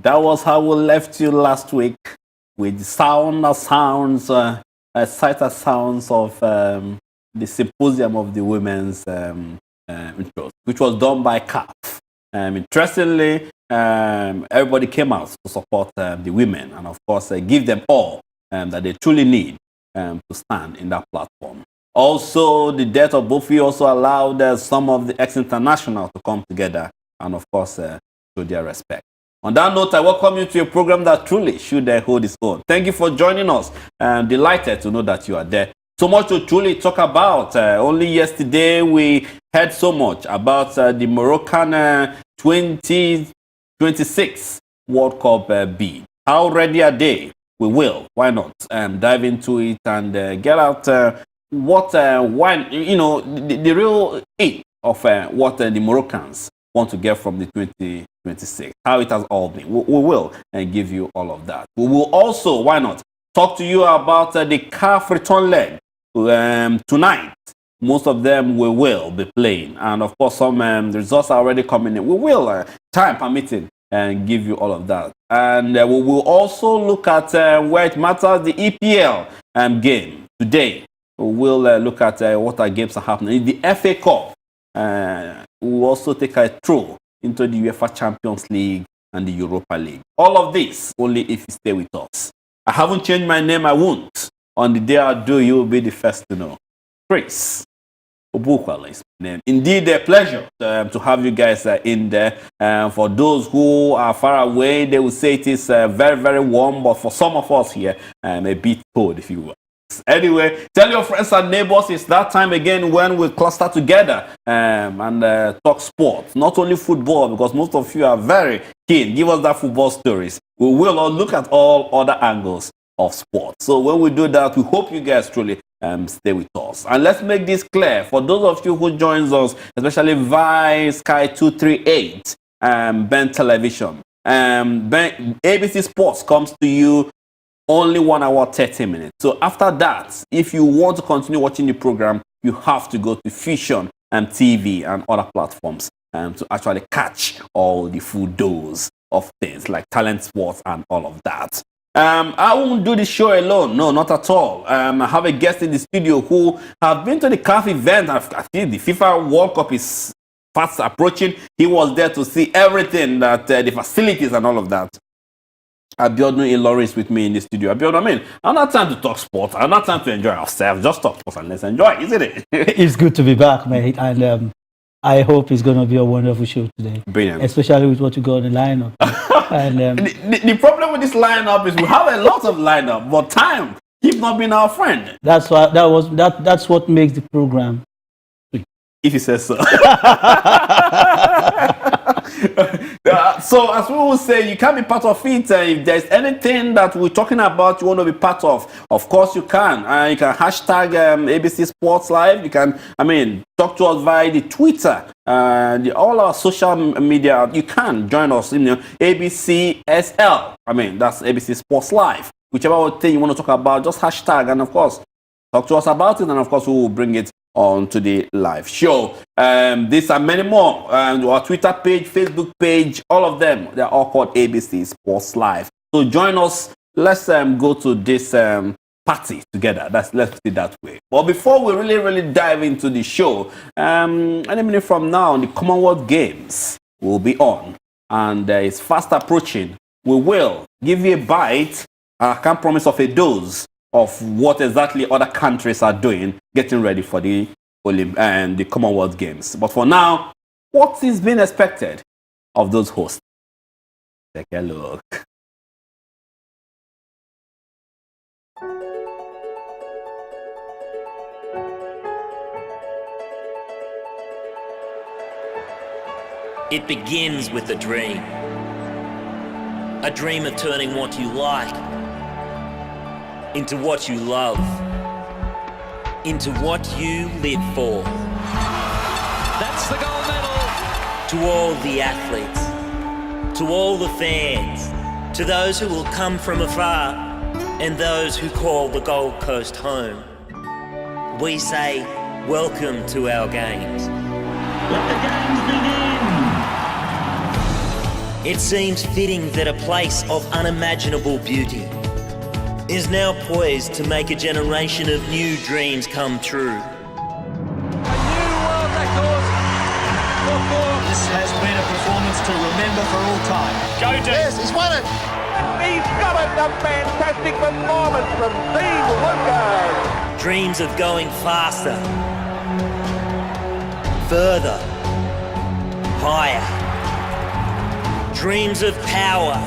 That was how we left you last week with sighter sounds of the symposium of the women's intros, which was done by CAF. Interestingly, everybody came out to support the women and, of course, give them all that they truly need to stand in that platform. Also, the death of Bofi also allowed some of the ex-international to come together and, of course, show their respect. On that note, I welcome you to a program that truly should hold its own. Thank you for joining us. I'm delighted to know that you are there. So much to truly talk about. Only yesterday we heard so much about the Moroccan 2026 World Cup bid. How ready are they? We will. Why not? Dive into it and get out the real aim of what the Moroccans want to get from the 2026, how it has all been. We will give you all of that. We will also, why not, talk to you about the CAF return leg tonight. Most of them we will be playing, and of course some results are already coming in. We will, time permitting, and give you all of that. And we will also look at where it matters, the EPL game today. We will look at what our games are happening in the FA Cup. We will also take a stroll into the UEFA Champions League and the Europa League. All of this only if you stay with us. I haven't changed my name, I won't. On the day I do, you will be the first to know. Chris Obukwala is my name. Indeed, a pleasure to have you guys in there. For those who are far away, they will say it is very, very warm, but for some of us here, a bit cold, if you will. Anyway, tell your friends and neighbors it's that time again when we cluster together and talk sports. Not only football, because most of you are very keen. Give us that football stories. We will look at all other angles of sport. So when we do that, we hope you guys truly stay with us. And let's make this clear. For those of you who joins us, especially via Sky 238, Ben Television, ABC Sports comes to you only 1 hour 30 minutes. So after that, if you want to continue watching the program, you have to go to Fusion and TV and other platforms to actually catch all the full dose of things like talent sports and all of that. I won't do the show alone. No, not at all. I have a guest in the studio who have been to the CAF event. I think the FIFA World Cup is fast approaching. He was there to see everything, that the facilities and all of that. Abiodun Ilori is with me in the studio. Abiodun, I'm not time to talk sports. I'm not time to enjoy ourselves. Just talk sports and let's enjoy, isn't it? It's good to be back, mate. And I hope it's going to be a wonderful show today. Brilliant. Especially with what you got in the lineup. And the problem with this lineup is we have a lot of lineup, but time keeps not being our friend. That's what makes the program. If you say so. So as we will say, you can be part of it. If there's anything that we're talking about you want to be part of course you can. You can hashtag ABC Sports Live. You can, talk to us via the Twitter, all our social media. You can join us in ABCSL. That's ABC Sports Live. Whichever thing you want to talk about, just hashtag, and of course, talk to us about it, and of course, we will bring it on to the live show. These and many more. Our Twitter page, Facebook page, all of them, they're all called ABC Sports Live. So join us. Let's go to this party together. Let's put it that way. But before we really dive into the show, any minute from now, the Commonwealth Games will be on, and it's fast approaching. We will give you a bite. I can't promise of a dose of what exactly other countries are doing, getting ready for the Commonwealth Games. But for now, what is being expected of those hosts? Take a look. It begins with a dream of turning what you like into what you love, into what you live for. That's the gold medal. To all the athletes, to all the fans, to those who will come from afar, and those who call the Gold Coast home, we say, welcome to our games. Let the games begin. It seems fitting that a place of unimaginable beauty is now poised to make a generation of new dreams come true. A new world record for Bourke. This has been a performance to remember for all time. Yes, he's won it. He's got it. A fantastic performance from Steve Woodgard. Dreams of going faster, further, higher. Dreams of power,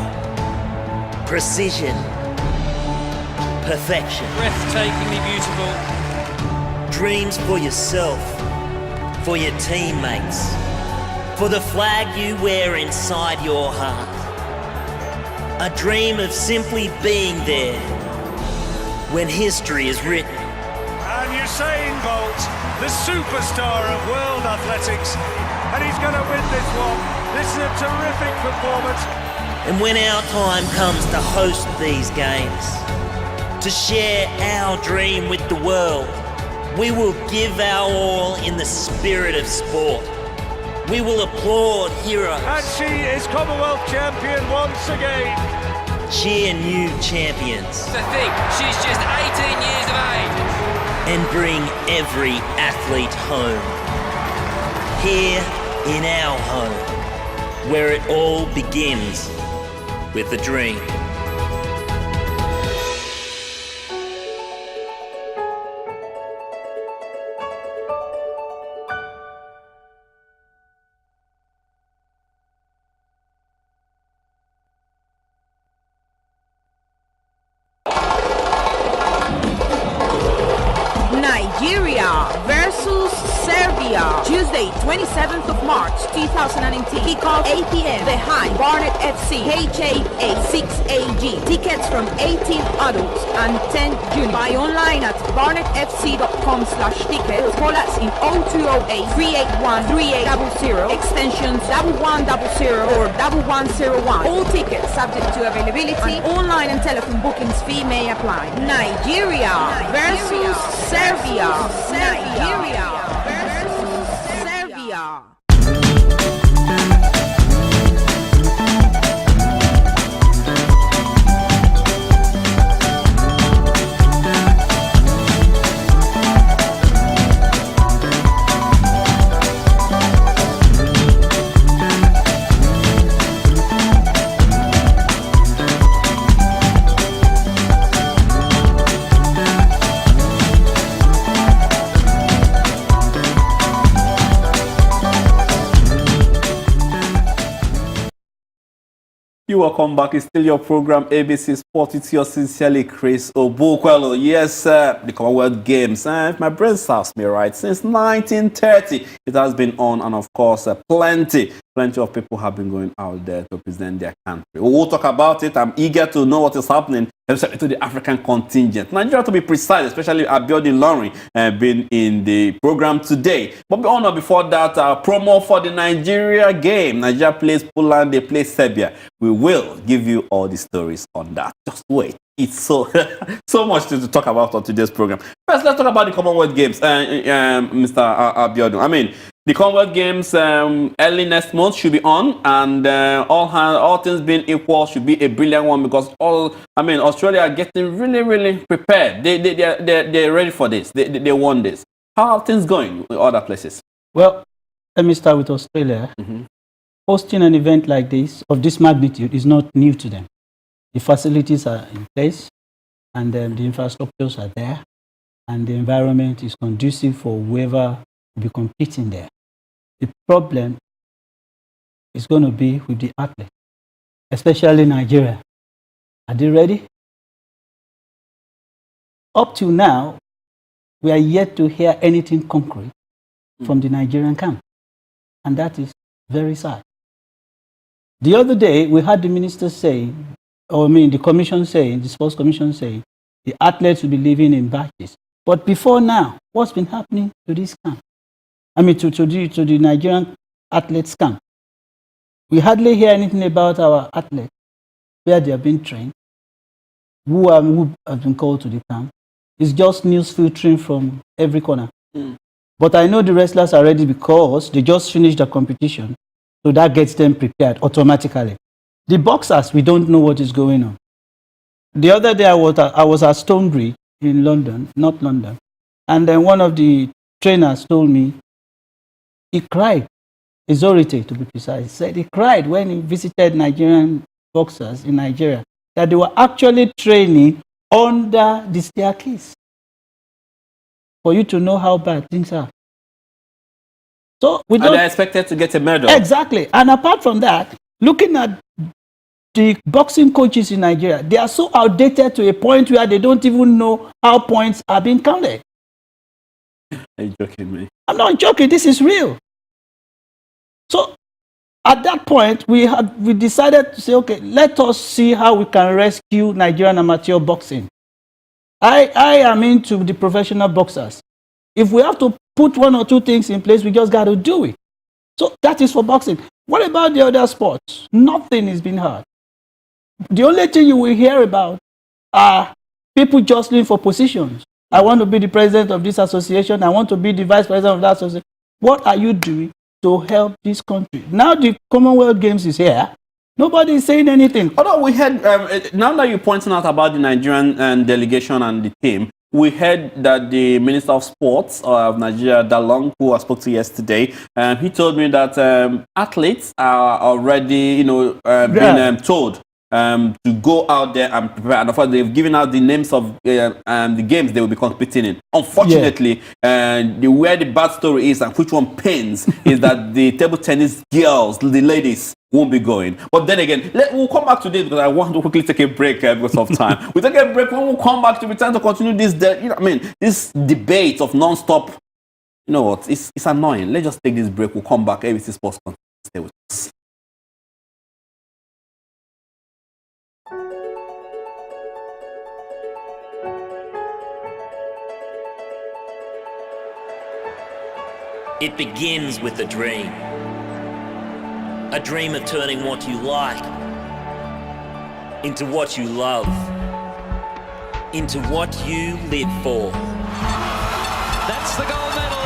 precision, perfection. Breathtakingly beautiful. Dreams for yourself, for your teammates, for the flag you wear inside your heart. A dream of simply being there when history is written. And Usain Bolt, the superstar of world athletics, and he's going to win this one. This is a terrific performance. And when our time comes to host these games, to share our dream with the world, we will give our all in the spirit of sport. We will applaud heroes. And she is Commonwealth champion once again. Cheer new champions. To think she's just 18 years of age. And bring every athlete home. Here in our home, where it all begins with a dream. Nigeria versus Serbia. Tuesday, 27th of March, 2019. Kickoff 8 p.m. behind Barnet FC, HA 6AG. Tickets from 18 adults and 10 juniors. Buy online at barnetfc.com/tickets. Call us in 0208 381 3800, extensions 1100 or 1101. All tickets subject to availability. And online and telephone bookings fee may apply. Nigeria versus Serbia. Nigeria versus Serbia. You welcome back. It's still your program, ABC Sport. It's your sincerely, Chris Obukwelo. Yes, sir, the Commonwealth Games. And if my brain serves me right, since 1930, it has been on. And of course, plenty of people have been going out there to present their country. We'll talk about it. I'm eager to know what is happening, especially to the African contingent. Nigeria, to be precise, especially Abiodun Lawrence, been in the program today. But before that, promo for the Nigeria game. Nigeria plays Poland, they play Serbia. We will give you all the stories on that. Just wait. It's so much to talk about on today's program. First, let's talk about the Commonwealth Games, Mr. Abiodun. I mean, the Commonwealth Games early next month should be on, and all things being equal, should be a brilliant one because Australia are getting really prepared. They're ready for this. They want this. How are things going with other places? Well, let me start with Australia. Mm-hmm. Hosting an event like this, of this magnitude, is not new to them. The facilities are in place, and the infrastructures are there, and the environment is conducive for whoever will be competing there. The problem is going to be with the athletes, especially Nigeria. Are they ready? Up till now, we are yet to hear anything concrete from the Nigerian camp, and that is very sad. The other day, we had the minister saying, the commission saying, the sports commission saying, the athletes will be living in batches. But before now, what's been happening to this camp? To the Nigerian athletes camp. We hardly hear anything about our athletes, where they are being trained, who have been called to the camp. It's just news filtering from every corner. But I know the wrestlers are ready because they just finished the competition, so that gets them prepared automatically. The boxers, we don't know what is going on. The other day I was at Stonebridge in London, North London, and then one of the trainers told me he cried, Izorite to be precise. He said he cried when he visited Nigerian boxers in Nigeria, that they were actually training under the staircase for you to know how bad things are. So we don't. And they're expected to get a medal. Exactly. And apart from that, looking at the boxing coaches in Nigeria, they are so outdated to a point where they don't even know how points are being counted. Are you joking me? I'm not joking. This is real. So at that point, we decided to say, okay, let us see how we can rescue Nigerian amateur boxing. I am into the professional boxers. If we have to put one or two things in place, we just got to do it. So that is for boxing. What about the other sports? Nothing is being heard. The only thing you will hear about are people jostling for positions. I want to be the president of this association. I want to be the vice president of that association. What are you doing to help this country? Now the Commonwealth Games is here. Nobody is saying anything. Although we had, now that you're pointing out about the Nigerian delegation and the team, we heard that the Minister of Sports of Nigeria, Dalong, who I spoke to yesterday, he told me that athletes are already, being told to go out there and prepare. And of course, they've given out the names of the games they will be competing in. Unfortunately, where the bad story is and which one pains is that the table tennis girls, the ladies, won't be going. But then again, we'll come back to this because I want to quickly take a break because of time. We'll take a break. When we come back to return to continue this, this debate of non-stop. You know what? It's annoying. Let's just take this break. We'll come back. ABC Sports. Stay with us. It begins with a dream. A dream of turning what you like into what you love, into what you live for. That's the gold medal.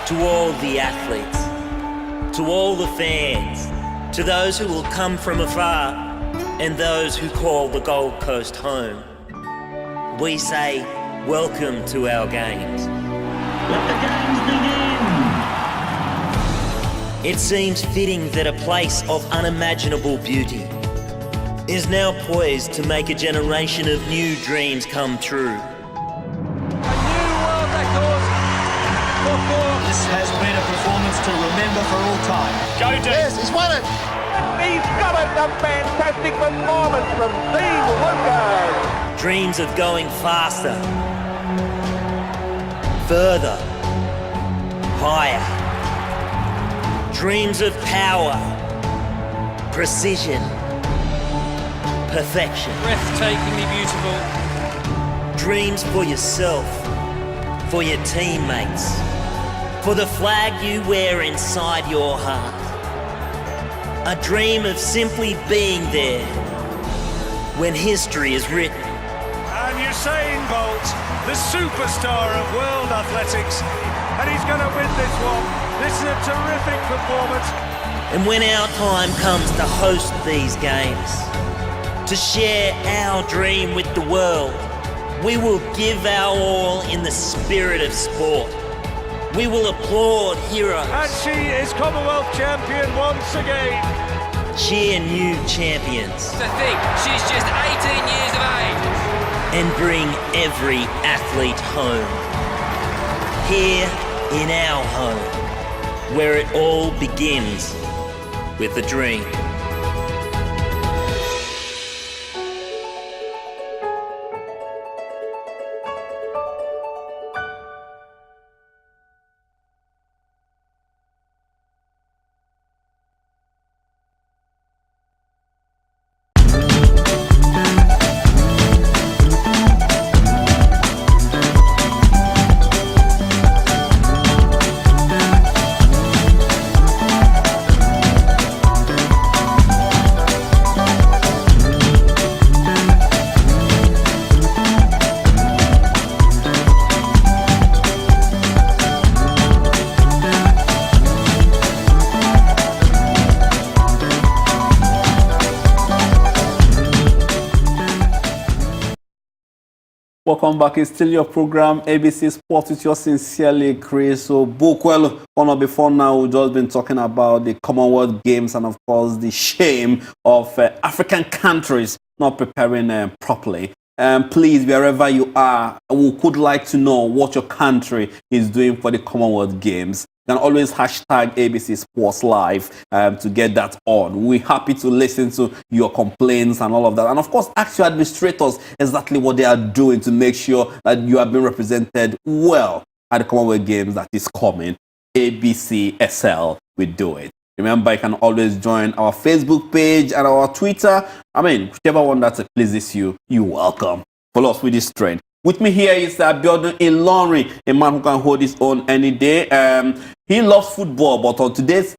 To all the athletes, to all the fans, to those who will come from afar, and those who call the Gold Coast home, we say, welcome to our games. Let the games begin! It seems fitting that a place of unimaginable beauty is now poised to make a generation of new dreams come true. A new world record for Cork. This has been a performance to remember for all time. Go deep. Yes, he's won it. He's got it. A fantastic performance from Steve Lucas. Dreams of going faster, further, higher. Dreams of power, precision, perfection. Breathtakingly beautiful. Dreams for yourself, for your teammates, for the flag you wear inside your heart. A dream of simply being there when history is written. And Usain Bolt, the superstar of world athletics, and he's going to win this one. This is a terrific performance. And when our time comes to host these games, to share our dream with the world, we will give our all in the spirit of sport. We will applaud heroes. And she is Commonwealth champion once again. Cheer new champions. To think she's just 18 years of age. And bring every athlete home. Here in our home, where it all begins with a dream. Welcome back. It's still your program, ABC Sport, with your sincerely, Chris Obukwelu. Before now, we've just been talking about the Commonwealth Games and, of course, the shame of African countries not preparing properly. Please, wherever you are, we could like to know what your country is doing for the Commonwealth Games. You can always hashtag ABC Sports Live to get that on. We're happy to listen to your complaints and all of that. And of course, ask your administrators exactly what they are doing to make sure that you are being represented well at the Commonwealth Games that is coming. ABCSL, we do it. Remember, you can always join our Facebook page and our Twitter. Whichever one that pleases you, you're welcome. Follow us with this trend. With me here is Abiodun Ilorin, a man who can hold his own any day. He loves football, but on today's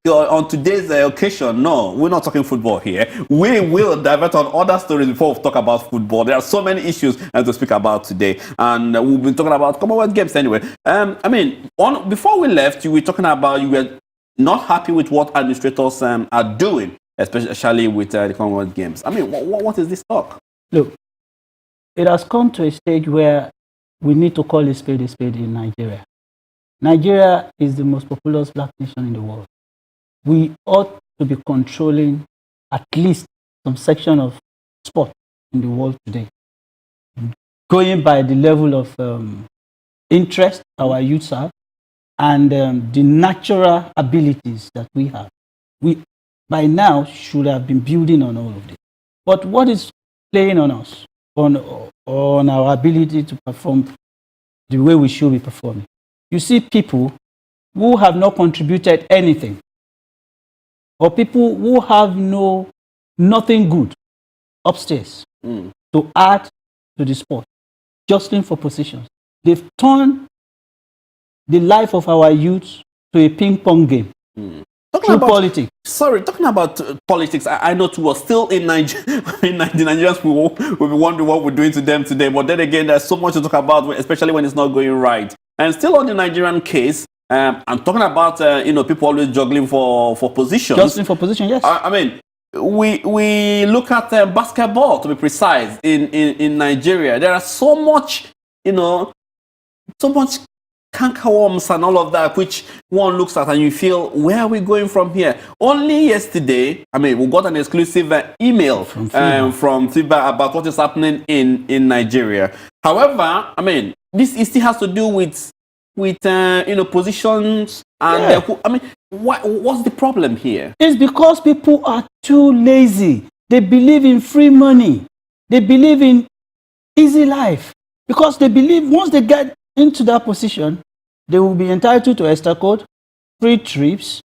occasion, no, we're not talking football here. We will divert on other stories before we talk about football. There are so many issues to speak about today, and we've been talking about Commonwealth Games anyway. Before we left, you were talking about you were not happy with what administrators are doing, especially with the Commonwealth Games. What is this talk? Look, it has come to a stage where we need to call a spade in Nigeria. Nigeria is the most populous black nation in the world. We ought to be controlling at least some section of sport in the world today. Going by the level of interest our youths have and the natural abilities that we have. We, by now, should have been building on all of this. But what is playing on us? On our ability to perform the way we should be performing. You see people who have not contributed anything, or people who have nothing good upstairs to add to the sport, jostling for positions. They've turned the life of our youth to a ping-pong game. Talking about politics, I know too, we're still in Nigeria. The Nigerians will be wondering what we're doing to them today. But then again, there's so much to talk about, especially when it's not going right. And still on the Nigerian case, I'm talking about people always juggling for positions. Jostling for position, yes. We look at basketball, to be precise, in Nigeria. There are so much cankerworms and all of that, which one looks at and you feel, where are we going from here? Only yesterday, we got an exclusive email from FIBA about what is happening in Nigeria. However, this still has to do with positions and what's the problem here? It's because people are too lazy. They believe in free money. They believe in easy life because they believe once they get into that position, they will be entitled to extra code, free trips,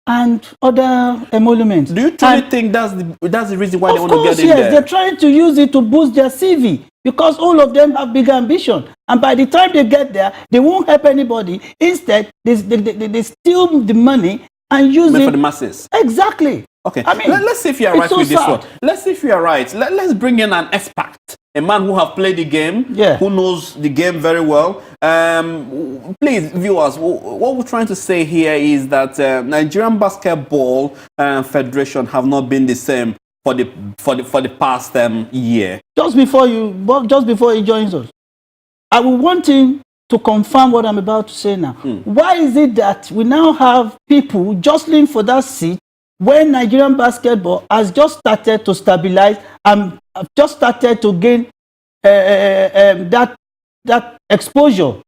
and other emoluments. Do you truly think that's the reason why they want to get in there? Of course, yes. They're trying to use it to boost their CV because all of them have big ambition. And by the time they get there, they won't help anybody. Instead, they steal the money and use it for the masses. Exactly. Okay. Let's see if you are right with this one. Let's see if you are right. Let's bring in an expert. A man who have played the game, who knows the game very well. Please, viewers, what we're trying to say here is that Nigerian Basketball Federation have not been the same for the past year. Just before he joins us, I will want him to confirm what I'm about to say now. Why is it that we now have people jostling for that seat when Nigerian basketball has just started to stabilize and just started to gain that exposure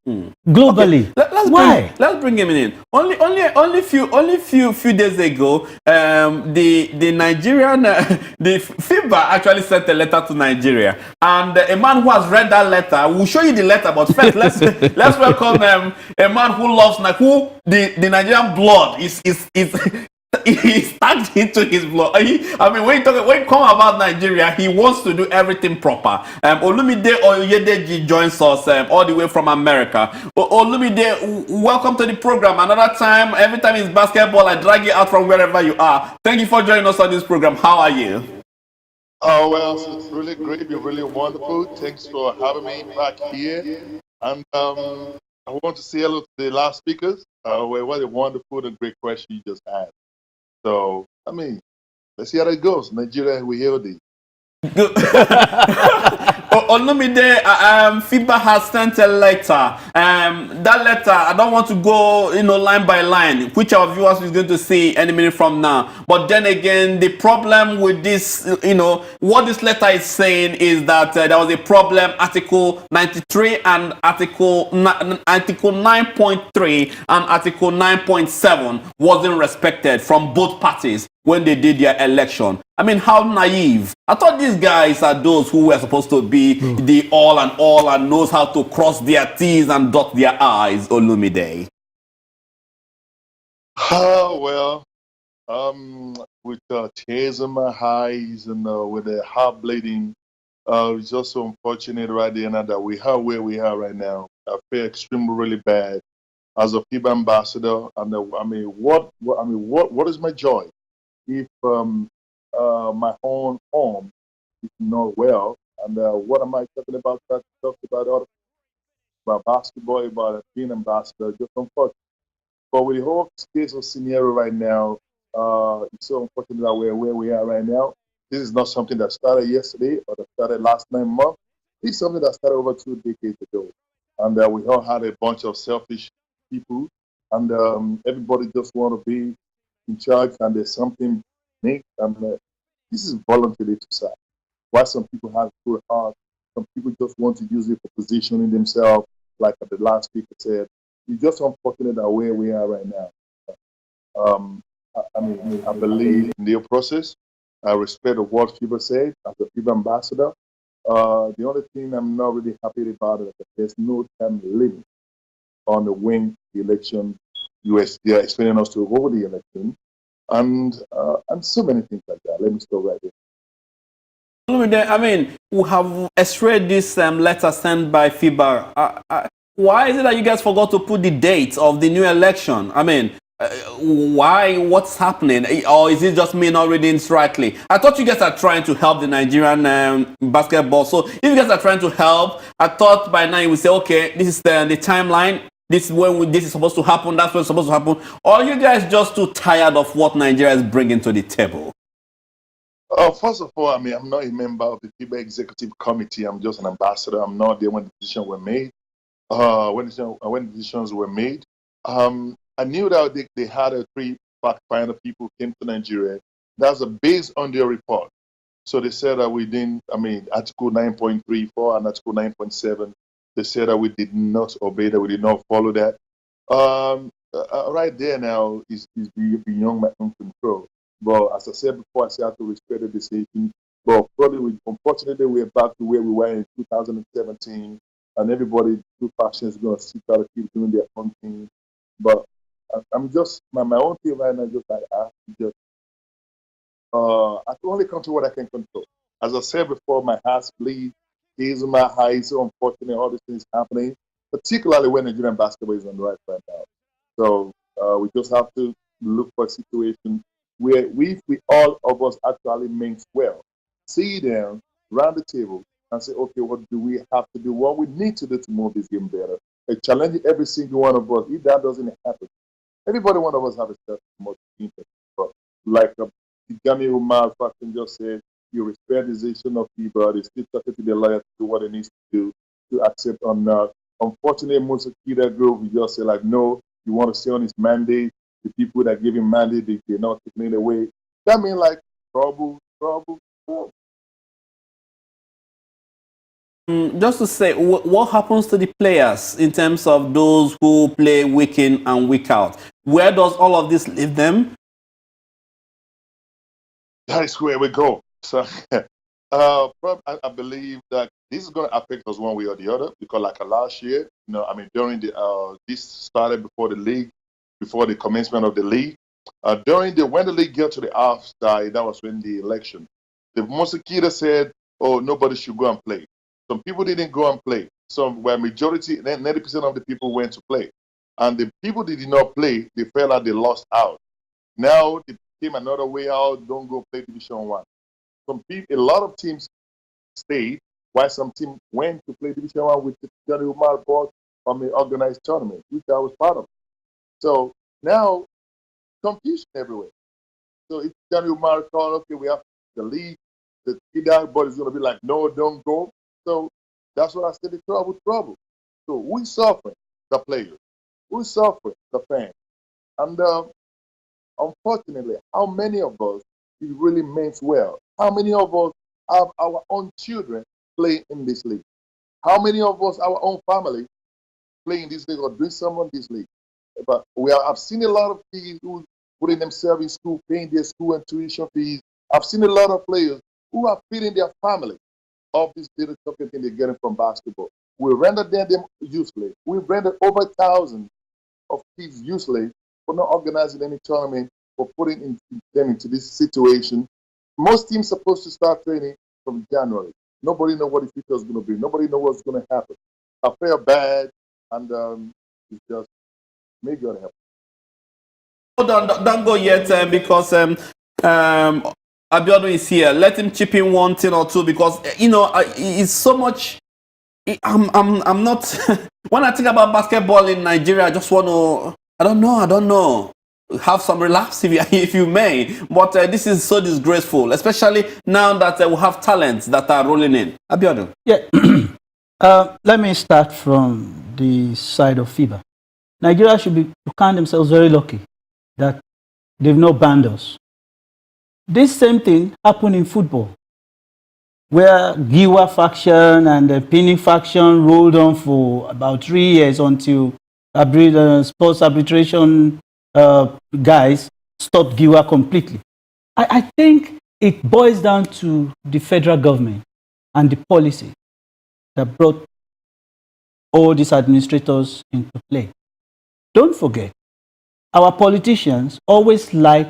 globally? Okay. Let's bring him in. Only few days ago, the Nigerian the FIBA actually sent a letter to Nigeria, and a man who has read that letter, we'll show you the letter. But first, let's welcome a man who loves the Nigerian blood is he's tagged into his blood. When you come about Nigeria, he wants to do everything proper. Olumide Oyedeji joins us all the way from America. Olumide, welcome to the program. Another time, every time it's basketball, I drag you out from wherever you are. Thank you for joining us on this program. How are you? Oh, well, it's really great. You're really wonderful. Thanks for having me back here. And I want to say hello to the last speakers. What a wonderful and great question you just had. So, let's see how it goes. Nigeria, we hear this. Olumide, FIBA has sent a letter. That letter, I don't want to go, line by line, which our viewers is going to see any minute from now. But then again, the problem with this, what this letter is saying is that there was a problem. Article 93 and Article 9.3 and Article 9.7 wasn't respected from both parties when they did their election. I mean, how naive. I thought these guys are those who were supposed to be the all and knows how to cross their T's and dot their I's, Olumide. Well, with tears in my eyes and with the heart bleeding, it's just so unfortunate right there now that we are where we are right now. I feel extremely really bad as a FIBA ambassador. And what is my joy if my own home is not well? And what am I talking about? Talk about basketball, about being ambassador. Just unfortunate. But with the whole case of scenario right now, it's so unfortunate that we're where we are right now. This is not something that started yesterday or that started last 9 months. It's something that started over 2 decades ago. And we all had a bunch of selfish people, and everybody just want to be in charge, and there's something make, and this is voluntary exercise. Why some people have good heart, some people just want to use it for positioning themselves, like the last speaker said. It's just unfortunate that where we are right now. I believe in the process. I respect what FIBA said as a FIBA ambassador. The only thing I'm not really happy about is that there's no time limit on the win the election. They are expecting us to hold the election, and so many things like that. Let me stop right there. I mean, we have x-rayed this letter sent by FIBA. Why is it that you guys forgot to put the date of the new election? I mean, why? What's happening? Or is it just me not reading it rightly? I thought you guys are trying to help the Nigerian basketball. So if you guys are trying to help, I thought by now you would say, okay, this is the timeline. This is when this is supposed to happen. That's when it's supposed to happen. Or are you guys just too tired of what Nigeria is bringing to the table? First of all, I'm not a member of the FIBA executive committee. I'm just an ambassador. I'm not there when decisions were made. When decisions were made, I knew that they had a 3 fact finder people came to Nigeria. That's based on their report. So they said that we didn't. Article 9.34 and Article 9.7. They said that we did not obey that. We did not follow that. Right there now is beyond my own control. But as I said before, I have to respect the decision. But probably, unfortunately, we're back to where we were in 2017, and everybody, two factions, is going to sit out and keep doing their own thing. But I'm just my own thing right now. Just like I can only control what I can control. As I said before, my heart bleeds. Tears in my eyes. So unfortunately, all these things happening, particularly when Nigerian basketball is on the right right now. So we just have to look for a situation where we all of us actually means well, sit down around the table and say, okay, what do we have to do? What we need to do to move this game better? Challenge every single one of us. If that doesn't happen, everybody one of us have a self-motivation. But like Gami Umar Faction just said, you respect the decision of people. They still talking to the lawyer to do what it needs to do to accept or not. Unfortunately, most of the group, we just say like, no, you want to stay on his mandate. The people that give him mandate, they're not taking it away. That means like trouble. Just to say, what happens to the players in terms of those who play week in and week out? Where does all of this leave them? That is where we go. So, I believe that this is going to affect us one way or the other because, like last year, during this started before the league, before the commencement of the league. When the league got to the outside, that was when the election. The Mosekita said, "Oh, nobody should go and play." Some people didn't go and play. Where majority, 90% of the people went to play, and the people that did not play, they felt like they lost out. Now they came another way out. Don't go play Division 1. A lot of teams stayed, while some teams went to play Division 1 with Johnny Umar bought from the organized tournament, which I was part of. So now, confusion everywhere. So if Johnny Umar called, okay, we have the league, the body is going to be like, no, don't go. So that's what I said, the trouble. So we suffer, the players. We suffer, the fans. And unfortunately, how many of us it really means well? How many of us have our own children play in this league? How many of us, our own family, play in this league or doing some in this league? But I've seen a lot of kids who putting themselves in school, paying their school and tuition fees. I've seen a lot of players who are feeding their family of this little chocolate thing they're getting from basketball. We rendered them useless. We rendered over 1,000 of kids useless for not organizing any tournament, for putting them into this situation. Most teams are supposed to start training from January. Nobody knows what the future is going to be. Nobody knows what's going to happen. I feel bad, and it's just, may God help. Don't go yet because Abiodun is here. Let him chip in one thing or two because it's so much. I'm not. When I think about basketball in Nigeria, I just want to. I don't know. Have some relapse if you may. But this is so disgraceful, especially now that we have talents that are rolling in. Abiodun. Yeah. Let me start from the side of FIBA. Nigeria should count themselves very lucky that they've not banned us. This same thing happened in football, where Giwa faction and the Pini faction rolled on for about 3 years until sports arbitration guys stopped Giwa completely. I think it boils down to the federal government and the policy that brought all these administrators into play. Don't forget, our politicians always like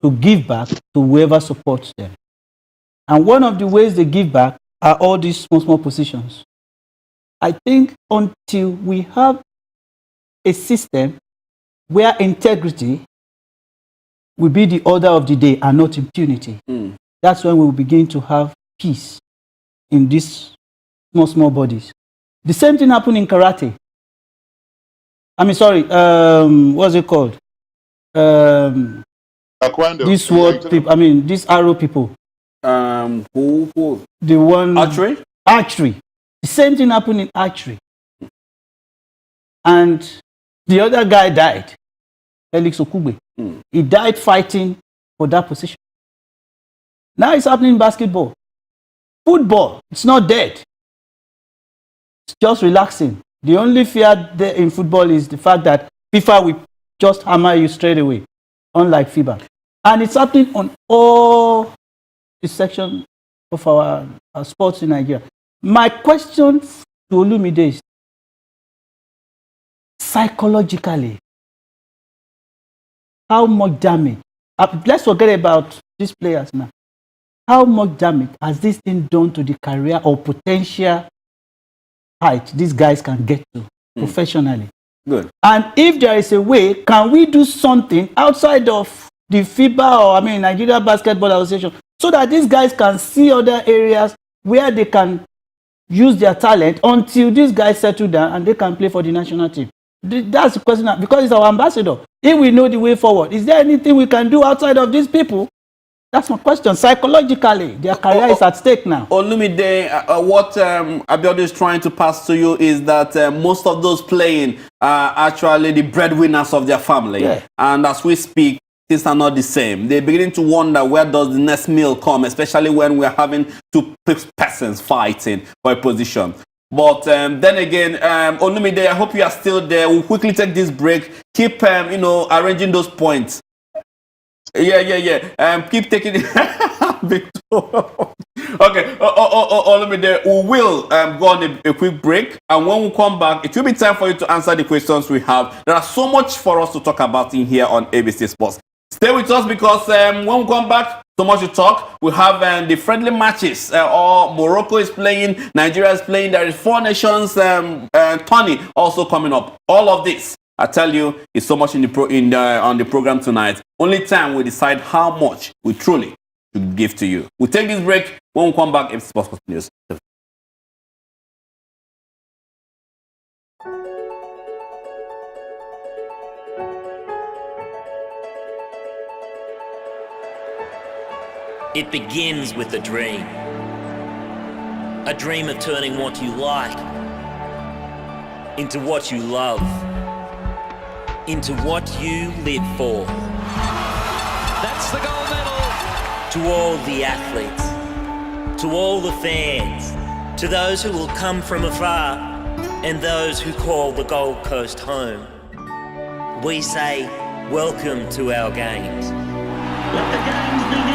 to give back to whoever supports them. And one of the ways they give back are all these small positions. I think until we have a system where integrity will be the order of the day and not impunity, that's when we will begin to have peace in these small bodies. The same thing happened in karate. What's it called? Taekwondo. These sword people, these arrow people. Who? The one... Archery? Archery. The same thing happened in archery. And the other guy died. Felix Okugbe. He died fighting for that position. Now it's happening in basketball. Football, it's not dead. It's just relaxing. The only fear there in football is the fact that FIFA will just hammer you straight away, unlike FIBA. And it's happening on all the sections of our sports in Nigeria. My question to Olumide is, psychologically, how much damage? Let's forget about these players now. How much damage has this thing done to the career or potential height these guys can get to professionally? Good. And if there is a way, can we do something outside of the FIBA or Nigeria Basketball Association so that these guys can see other areas where they can use their talent until these guys settle down and they can play for the national team? That's the question, because it's our ambassador. If we know the way forward, is there anything we can do outside of these people? That's my question. Psychologically, their career is at stake now. Olumide, what Abiodun is trying to pass to you is that most of those playing are actually the breadwinners of their family. Yeah. And as we speak, things are not the same. They're beginning to wonder where does the next meal come, especially when we're having two persons fighting for a position. But then again, Olumide, I hope you are still there. We'll quickly take this break. Keep, arranging those points. Yeah. Keep taking it. Okay. Olumide, we will go on a quick break. And when we come back, it will be time for you to answer the questions we have. There are so much for us to talk about in here on ABC Sports. Stay with us because when we come back, so much to talk. We have the friendly matches. Morocco is playing, Nigeria is playing. There is 4 nations tourney also coming up. All of this, I tell you, is so much on the program tonight. Only time we decide how much we truly should give to you. We'll take this break. When we come back, ABC Sports continues. It begins with a dream. A dream of turning what you like into what you love, into what you live for. That's the gold medal. To all the athletes, to all the fans, to those who will come from afar and those who call the Gold Coast home, we say welcome to our games. Let the games begin.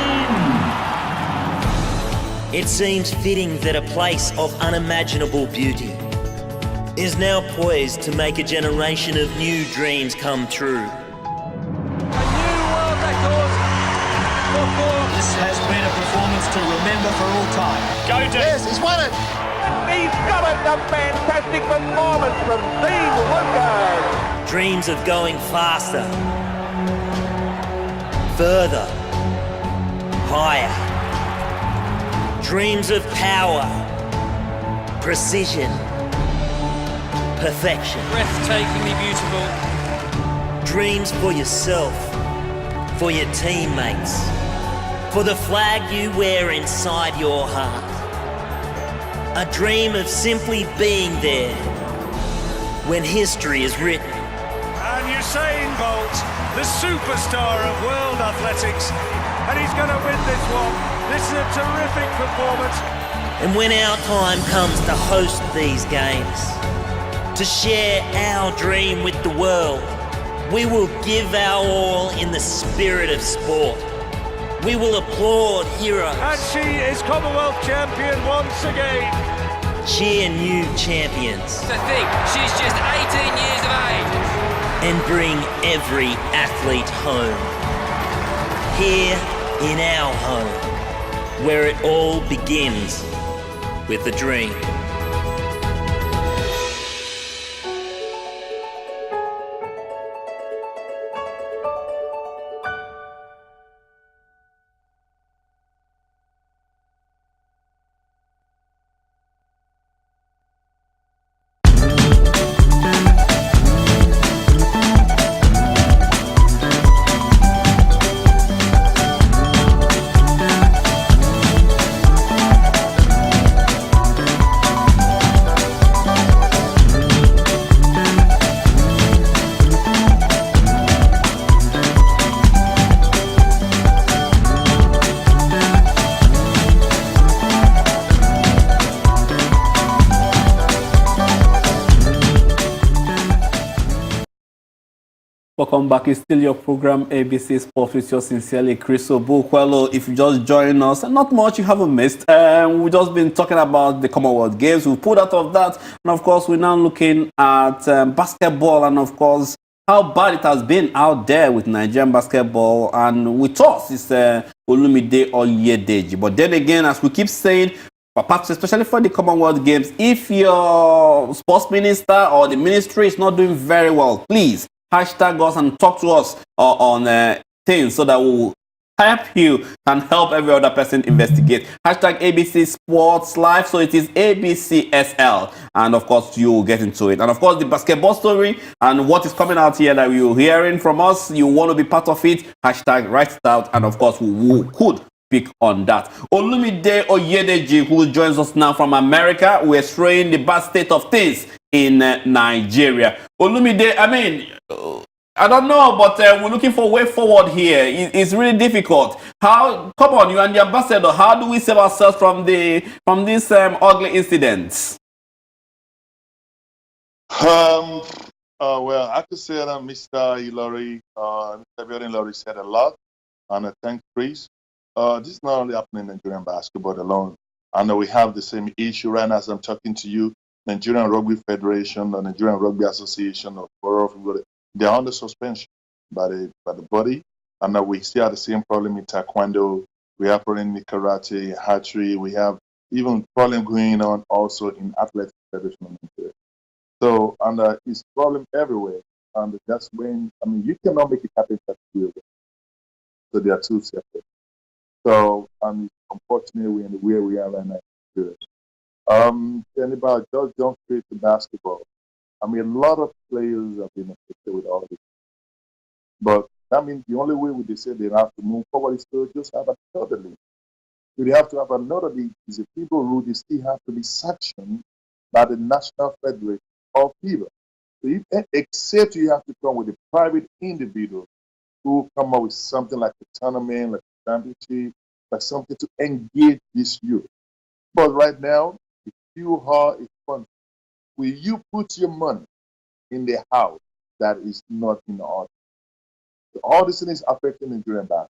It seems fitting that a place of unimaginable beauty is now poised to make a generation of new dreams come true. A new world record for four. This has been a performance to remember for all time. Go to Yes, he's won it. He's got it. A fantastic performance from Steve Lucas. Dreams of going faster, further, higher. Dreams of power, precision, perfection. Breathtakingly beautiful. Dreams for yourself, for your teammates, for the flag you wear inside your heart. A dream of simply being there when history is written. and Usain Bolt, the superstar of world athletics, and he's going to win this one. This is a terrific performance. And when our time comes to host these games, to share our dream with the world, we will give our all in the spirit of sport. We will applaud heroes. And she is Commonwealth champion once again. Cheer new champions. To think she's just 18 years of age. And bring every athlete home. Here in our home, where it all begins with a dream. Welcome back. It's still your program, ABC Sport, with your sincerely, Chris Obukwelo. If you just joined us, not much you haven't missed. We've just been talking about the Commonwealth Games. We've pulled out of that. And of course, we're now looking at basketball and, of course, how bad it has been out there with Nigerian basketball. And with us, it's Olumide Oyedeji. But then again, as we keep saying, perhaps especially for the Commonwealth Games, if your sports minister or the ministry is not doing very well, please hashtag us and talk to us on things so that we'll help you and help every other person investigate. Hashtag ABC Sports Live, so it is ABCSL, and of course you will get into it. And of course the basketball story and what is coming out here that you're hearing from us, you want to be part of it, hashtag write it out, and of course we could pick on that. Olumide Oyedeji, who joins us now from America, we're showing the bad state of things in Nigeria. Olumide, I mean, I don't know, but we're looking for a way forward here. It's really difficult. Come on, you and the ambassador, how do we save ourselves from these ugly incidents? Well, I could say that Mr. Ilori, Mr. Biodun Ilori said a lot, and I thank Chris. This is not only happening in Nigerian basketball alone. I know we have the same issue right now as I'm talking to you. Nigerian Rugby Federation, the Nigerian Rugby Association, they're under suspension by the body. And now we still have the same problem in Taekwondo. We have problem in karate, archery. We have even problem going on also in Athletics Federation of Nigeria. So, and it's problem everywhere. And that's when, I mean, you cannot make it happen that way. So they are two separate. So, unfortunately, where we are right now. And about just jump straight to basketball. I mean, a lot of players have been affected with all this. But, I mean, the only way they say they have to move forward is to just have a shoulder league. So they have to have another league. It's a FIBA rule. They still have to be sanctioned by the National Federation of FIBA. So except you have to come with a private individual who come up with something like a tournament, like a championship, like something to engage this youth. But right now, if you are a country, will you put your money in the house that is not in order? So all this thing is affecting Nigerian basketball.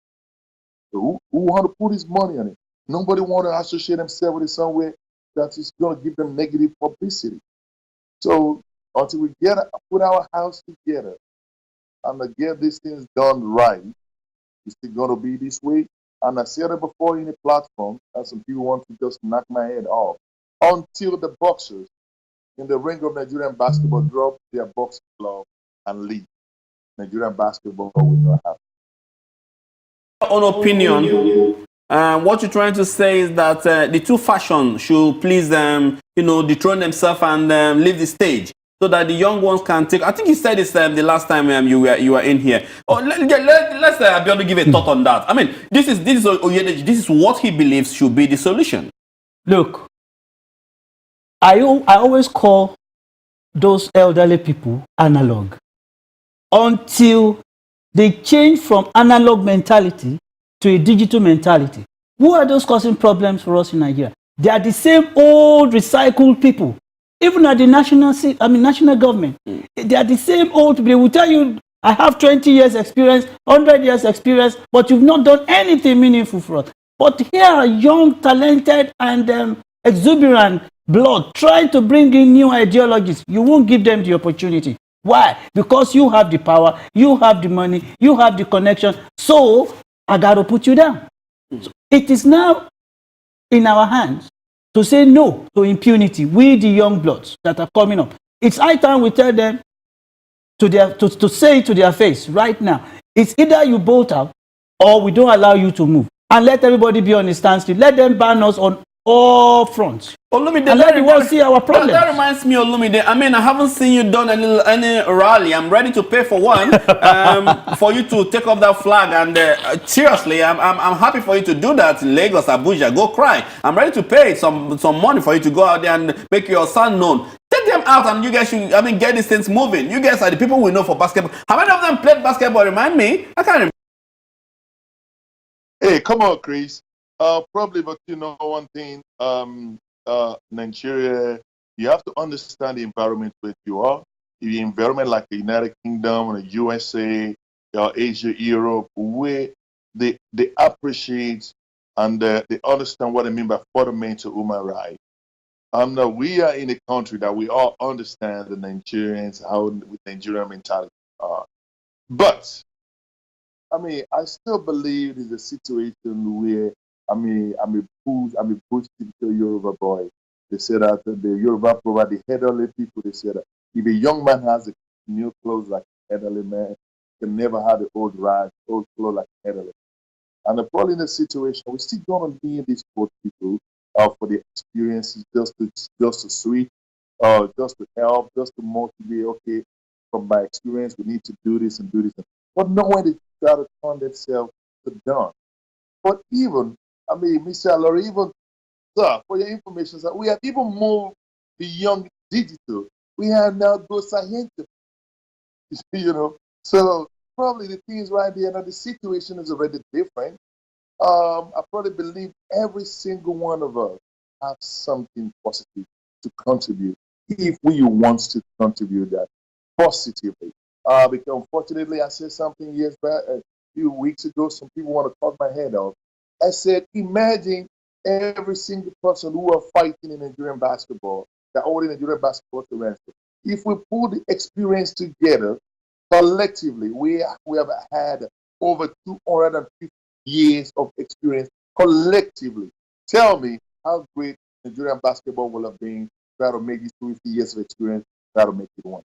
So who want to put his money on it? Nobody want to associate themselves with it somewhere that is going to give them negative publicity. So until we put our house together and get these things done right, it's still going to be this way. And I said it before in a platform that some people want to just knock my head off. Until the boxers in the ring of Nigerian basketball drop their boxing glove and leave, Nigerian basketball will not happen. Own opinion. What you're trying to say is that the two factions should please dethrone themselves and leave the stage so that the young ones can take. I think you said this the last time you were in here. Oh, let's be able to give a thought on that. I mean, this is what he believes should be the solution. Look, I always call those elderly people analog until they change from analog mentality to a digital mentality. Who are those causing problems for us in Nigeria? They are the same old recycled people. Even at the national government, they are the same old people. They will tell you, I have 20 years experience, 100 years experience, but you've not done anything meaningful for us. But here are young, talented, and exuberant blood trying to bring in new ideologies. You won't give them the opportunity. Why? Because you have the power, you have the money, you have the connection. So I got to put you down. So it is now in our hands to say no to impunity. We, the young bloods that are coming up, it's high time we tell them to say it to their face right now. It's either you bolt out or we don't allow you to move. And let everybody be on a standstill. Let them ban us on all fronts. Olumide, and let the world see our problems. That reminds me, Olumide. I mean, I haven't seen you done any rally. I'm ready to pay for one for you to take off that flag. And seriously, I'm happy for you to do that in Lagos, Abuja. Go cry. I'm ready to pay some money for you to go out there and make your son known. Take them out, and you guys should, get these things moving. You guys are the people we know for basketball. How many of them played basketball? Remind me. I can't remember. Hey, come on, Chris. Probably, but you know one thing, Nigeria, you have to understand the environment where you are. The environment like the United Kingdom or the USA, Asia, Europe, where they appreciate and they understand what I mean by fundamental human rights. We are in a country that we all understand the Nigerians, how with Nigerian mentality are. But I still believe there's a situation where I'm a bush typical Yoruba boy. They say that the Yoruba provide the elderly people. They say that if a young man has a new clothes like an elderly man, he can never have the old clothes like an elderly. And probably in the situation, we're still going to need these poor people for the experiences, just to switch, just to help, just to motivate. Okay, from my experience, we need to do this and do this. But no one is try to turn themselves to done. But even, Mr. Alori, even, sir, for your information, sir, we have even moved beyond digital. We have now go scientific, So probably the things right there, now the situation is already different. I probably believe every single one of us have something positive to contribute if we want to contribute that positively. Because unfortunately, I said something years back, a few weeks ago, some people want to cut my head off. I said, imagine every single person who are fighting in Nigerian basketball, that holding Nigerian basketball to ransom. If we pull the experience together, collectively, we have had over 250 years of experience collectively. Tell me how great Nigerian basketball will have been. Try to make these 250 years of experience, try to make it one.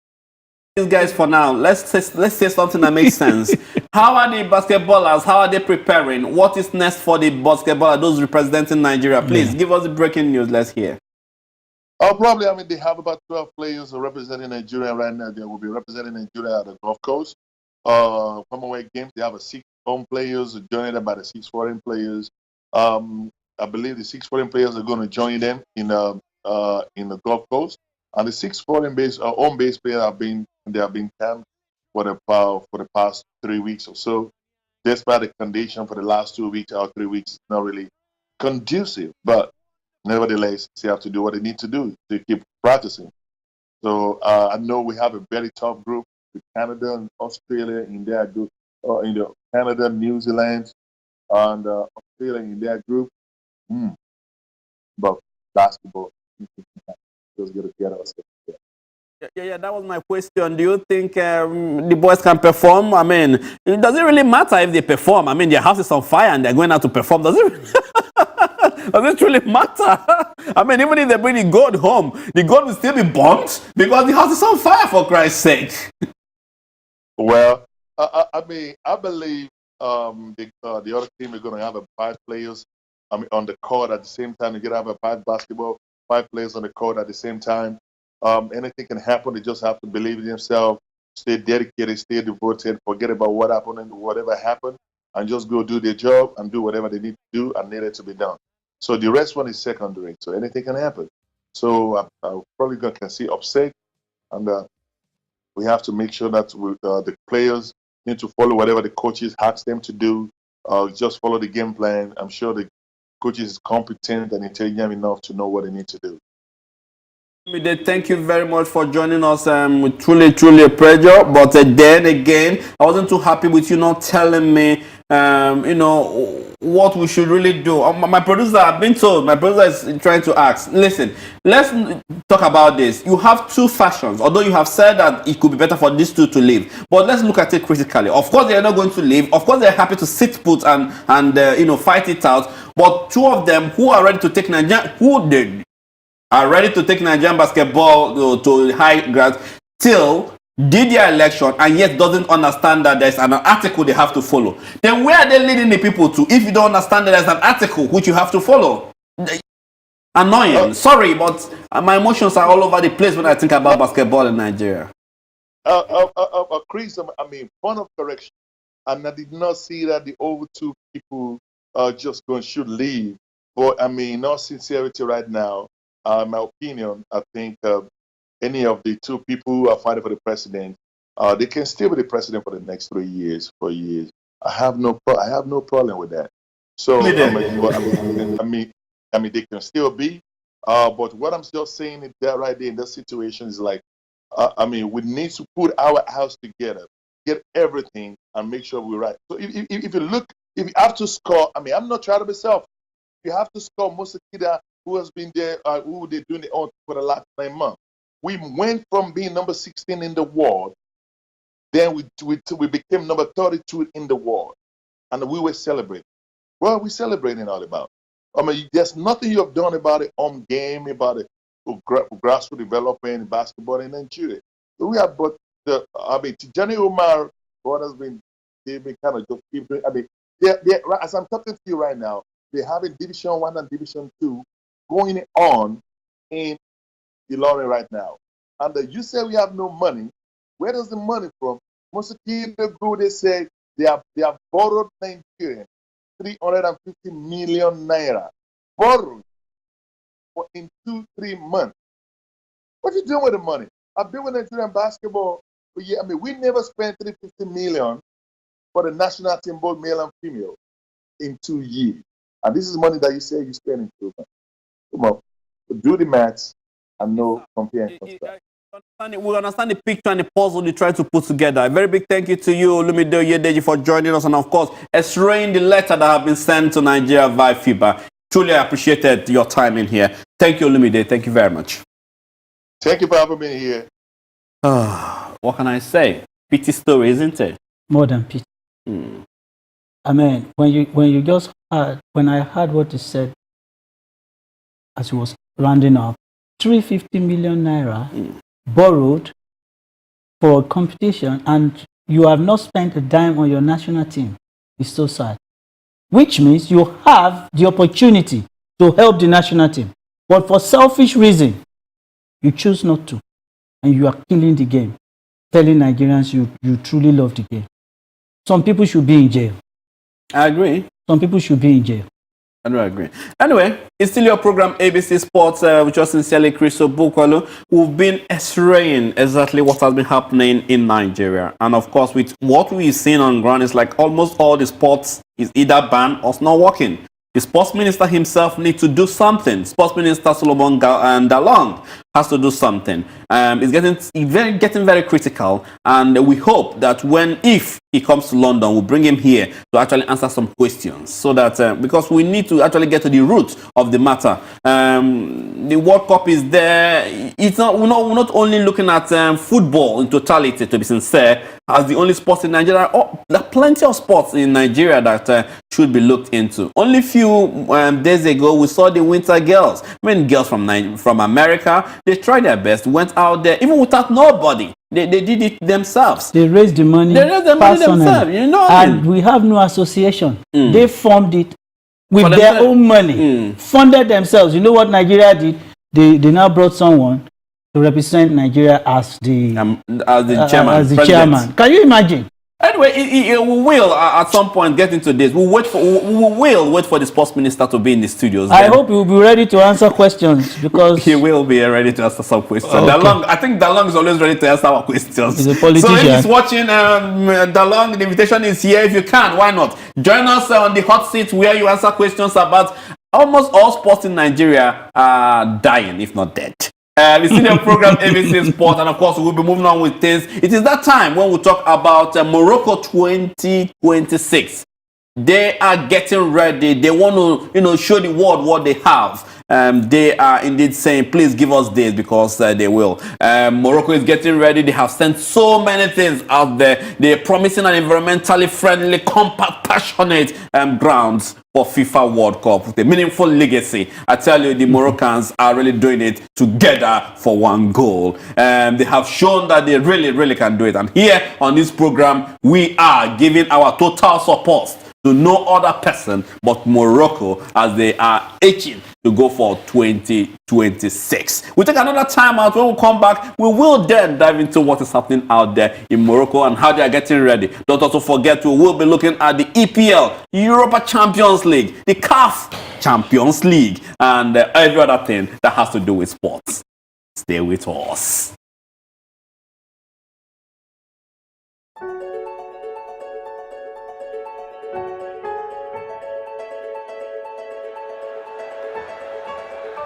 These guys, for now, let's say something that makes sense. How are the basketballers? How are they preparing? What is next for the basketballers, those representing Nigeria? Please give us the breaking news. Let's hear. Probably, they have about 12 players representing Nigeria right now. They will be representing Nigeria at the Gulf Coast. Commonwealth Games, they have 6 home players joined by the 6 foreign players. I believe the 6 foreign players are going to join them in the Gulf Coast, and the 6 foreign base home base players have been camped for the past 3 weeks or so. Despite the condition for the last 2 weeks or 3 weeks, not really conducive, but nevertheless, they have to do what they need to do to keep practicing. So I know we have a very tough group with Canada and Australia in their group, Canada, New Zealand, and Australia in their group. But basketball, just got to get ourselves there. Yeah, that was my question. Do you think the boys can perform? I mean, does it really matter if they perform? I mean, their house is on fire and they're going out to perform. Does it really matter? I mean, even if they bring the gold home, the gold will still be burnt because the house is on fire, for Christ's sake. Well, I mean, I believe the other team is going to have 5 players on the court at the same time. You're going to have 5 players on the court at the same time. Anything can happen. They just have to believe in themselves, stay dedicated, stay devoted, forget about what happened and whatever happened, and just go do their job and do whatever they need to do and need it to be done. So the rest one is secondary. So anything can happen. So I'm probably going to see upset, and we have to make sure that the players need to follow whatever the coaches ask them to do. Just follow the game plan. I'm sure the coaches is competent and intelligent enough to know what they need to do. Thank you very much for joining us. Truly a pleasure. But then again, I wasn't too happy with you not telling me, what we should really do. My producer, I've been told, my producer is trying to ask. Listen, let's talk about this. You have 2 factions, although you have said that it could be better for these 2 to leave. But let's look at it critically. Of course, they are not going to leave. Of course, they're happy to sit put and fight it out. But 2 of them who are ready to take Nigeria, are ready to take Nigerian basketball to high grades, still did their election and yet doesn't understand that there's an article they have to follow. Then where are they leading the people to if you don't understand that there's an article which you have to follow? Annoying. Sorry, but my emotions are all over the place when I think about basketball in Nigeria. Chris, I mean, point of correction. And I did not see that the over 2 people should leave. But I mean, no sincerity right now. My opinion, I think any of the 2 people who are fighting for the president, they can still be the president for the next 3 years, 4 years. I have no problem with that. So I mean, they can still be. But what I'm still saying is that right there in that situation is like, I mean, we need to put our house together, get everything, and make sure we're right. So if you have to score, I mean, I'm not trying to be selfish. You have to score Musekida, who has been there, who they're doing it on for the last 9 months. We went from being number 16 in the world, then we became number 32 in the world, and we were celebrating. What are we celebrating all about? I mean, there's nothing you have done about it on game, about it grassroots development in basketball in Nigeria. So we have, but Tijani Omar, what has been, they've been kind of just keep doing. I mean, as I'm talking to you right now, they're having Division 1 and Division 2 going on in Ilorin right now. And you say we have no money. Where does the money from? Musekida Group, they say they have borrowed Nigerian 350 million naira. Borrowed in 2-3 months. What you doing with the money? I've been with Nigerian basketball for years. I mean, we never spent 350 million for the national team, both male and female, in 2 years. And this is money that you say you spend in 2 months. Come on, do the maths and know, compare and contrast. We understand the picture and the puzzle you try to put together. A very big thank you to you, Olumide Oyedeji, for joining us, and of course, extracting the letter that have been sent to Nigeria via FIBA. Truly appreciated your time in here. Thank you, Olumide. Thank you very much. Thank you for having me here. What can I say? Pity story, isn't it? More than pity. I mean, when I heard what you said as he was rounding up, 350 million naira borrowed for competition, and you have not spent a dime on your national team. It's so sad. Which means you have the opportunity to help the national team, but for selfish reason, you choose not to, and you are killing the game, telling Nigerians you truly love the game. Some people should be in jail. I agree. Some people should be in jail. I do agree. Anyway, it's still your program, ABC Sports, with yours sincerely, Chris Obukwalo. We've been x-raying exactly what has been happening in Nigeria. And of course, with what we've seen on ground, it's like almost all the sports is either banned or it's not working. The sports minister himself needs to do something. Sports Minister Solomon Dalong has to do something. It's getting very critical, and we hope that if he comes to London, we'll bring him here to actually answer some questions, so that because we need to actually get to the root of the matter. The World Cup is there. We're not only looking at football in totality, to be sincere, as the only sports in Nigeria. There are plenty of sports in Nigeria that should be looked into. Only few days ago, we saw the Winter Girls. Girls from America, they tried their best, went out there, even without nobody. They did it themselves. They raised the money. They raised the money themselves. You know, and we have no association. They formed it with their own money, funded themselves. You know what Nigeria did? They now brought someone to represent Nigeria as the chairman. Can you imagine? Anyway, we will at some point get into this. We will wait for the sports minister to be in the studios. I hope he will be ready to answer questions, because he will be ready to answer some questions. Okay. I think Dalong is always ready to answer our questions. He's a politician. So if he's watching, Dalong, the invitation is here. If you can, why not join us on the hot seat where you answer questions about almost all sports in Nigeria are dying, if not dead. We see the program ABC Sport, and of course we'll be moving on with things. It is that time when we talk about Morocco 2026. They are getting ready. They want to, show the world what they have. They are indeed saying, please give us this, because they will. Morocco is getting ready. They have sent so many things out there. They're promising an environmentally friendly, compact, passionate grounds for FIFA World Cup with a meaningful legacy. I tell you, the Moroccans are really doing it together for one goal. They have shown that they really, really can do it. And here on this program, we are giving our total support to no other person but Morocco, as they are itching to go for 2026. We'll take another time out. When we come back, we will then dive into what is happening out there in Morocco and how they are getting ready. Don't also forget, we will be looking at the EPL, Europa Champions League, the CAF Champions League, and every other thing that has to do with sports. Stay with us.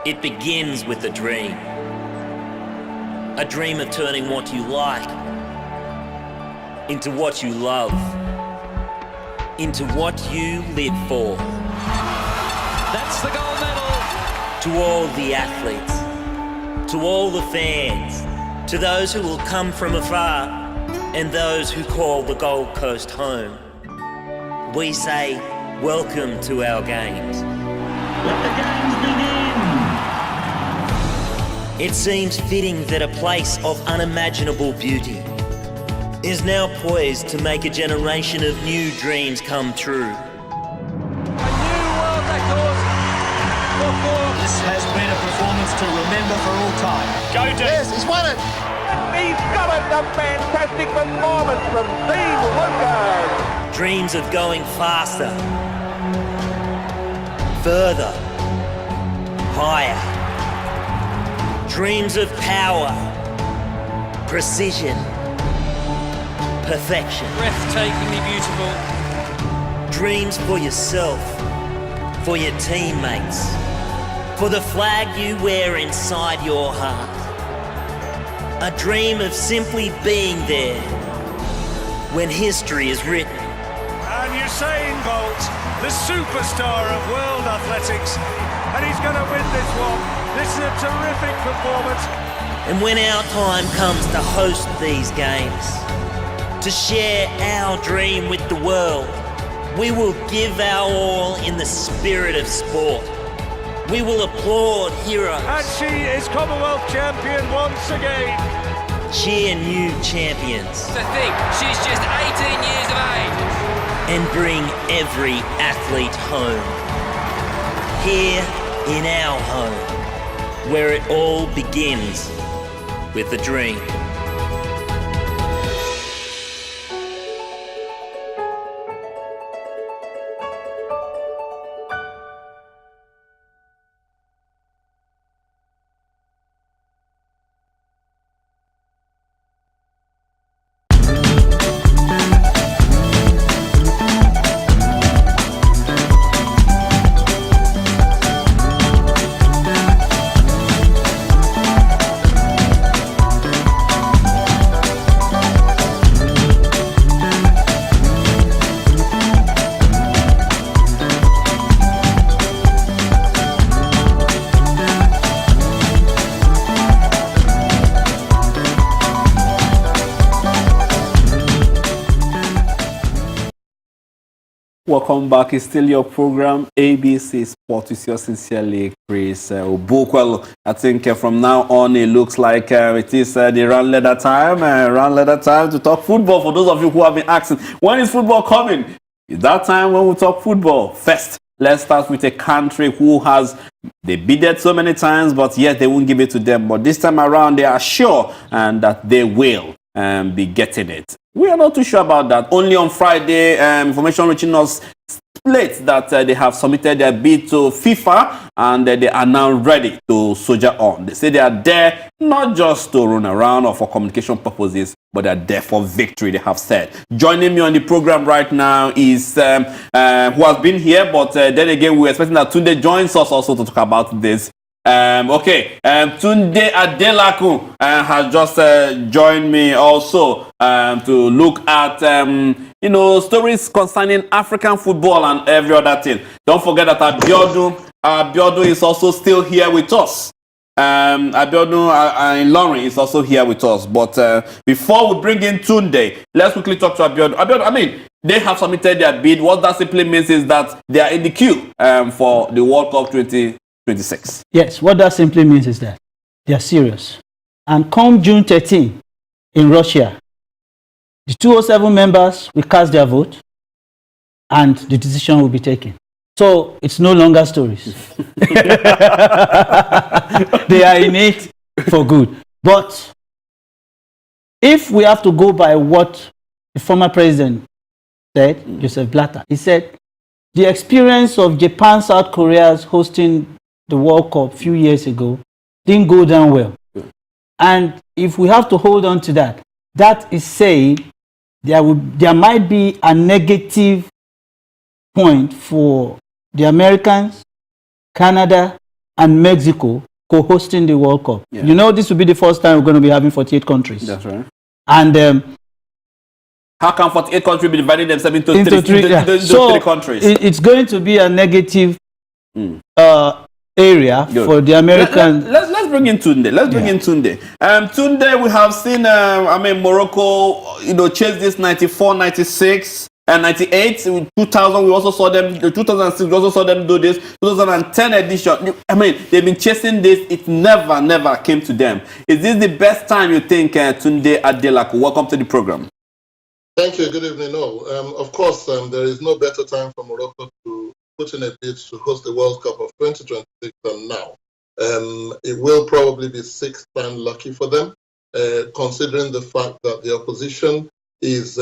It begins with a dream of turning what you like into what you love, into what you live for. That's the gold medal. To all the athletes, to all the fans, to those who will come from afar, and those who call the Gold Coast home, we say welcome to our games. Let the games begin. It seems fitting that a place of unimaginable beauty is now poised to make a generation of new dreams come true. A new world record for four. This has been a performance to remember for all time. Go, Dave. Yes, he's won it. He's got it. A fantastic performance from Steve Lucas. Dreams of going faster, further, higher. Dreams of power, precision, perfection. Breathtakingly beautiful. Dreams for yourself, for your teammates, for the flag you wear inside your heart. A dream of simply being there when history is written. And Usain Bolt, the superstar of world athletics, and he's going to win this one. This is a terrific performance. And when our time comes to host these games, to share our dream with the world, we will give our all in the spirit of sport. We will applaud heroes. And she is Commonwealth champion once again. Cheer new champions. To think she's just 18 years of age. And bring every athlete home. Here in our home, where it all begins with a dream. Welcome back. It's still your program, ABC Sport. It's your sincerely, Chris Obukwelu. I think from now on, it looks like it is the round leather time. Round leather time to talk football. For those of you who have been asking, when is football coming? It's that time when we talk football. First, let's start with a country who has they beat it so many times, but yet they won't give it to them. But this time around, they are sure and that they will be getting it. We are not too sure about that. Only on Friday, information reaching us states that they have submitted their bid to FIFA and they are now ready to soldier on. They say they are there not just to run around or for communication purposes, but they are there for victory, they have said. Joining me on the program right now is who has been here, but then again, we're expecting that Tunde joins us also to talk about this. Tunde Adelakun has just joined me also to look at stories concerning African football and every other thing. Don't forget that Abiodun is also still here with us. Abiodun and Lauren is also here with us. But before we bring in Tunde, let's quickly talk to Abiodun. Abiodun, they have submitted their bid. What that simply means is that they are in the queue for the World Cup 2026. Yes, what that simply means is that they are serious. And come June 13 in Russia, the 207 members will cast their vote and the decision will be taken. So it's no longer stories. They are in it for good. But if we have to go by what the former president said, Joseph Blatter, he said the experience of Japan, South Korea's hosting the World Cup a few years ago didn't go down well. And if we have to hold on to that, that is saying there might be a negative point for the Americans, Canada, and Mexico co-hosting the World Cup. Yeah. You know, this will be the first time we're going to be having 48 countries. That's right. And how can 48 countries be dividing themselves into three countries? It's going to be a negative area for the American. Let's bring in Tunde. Let's bring in Tunde. Tunde, we have seen, Morocco, chase this 94, 96, and 98, 2000. We also saw them. 2006, we also saw them do this. 2010 edition. They've been chasing this. It never came to them. Is this the best time you think, Tunde Adelaku? Welcome to the program. Thank you. Good evening, all. Of course, there is no better time for Morocco to put in a bid to host the World Cup of 2026 than now. It will probably be sixth time lucky for them, considering the fact that the opposition is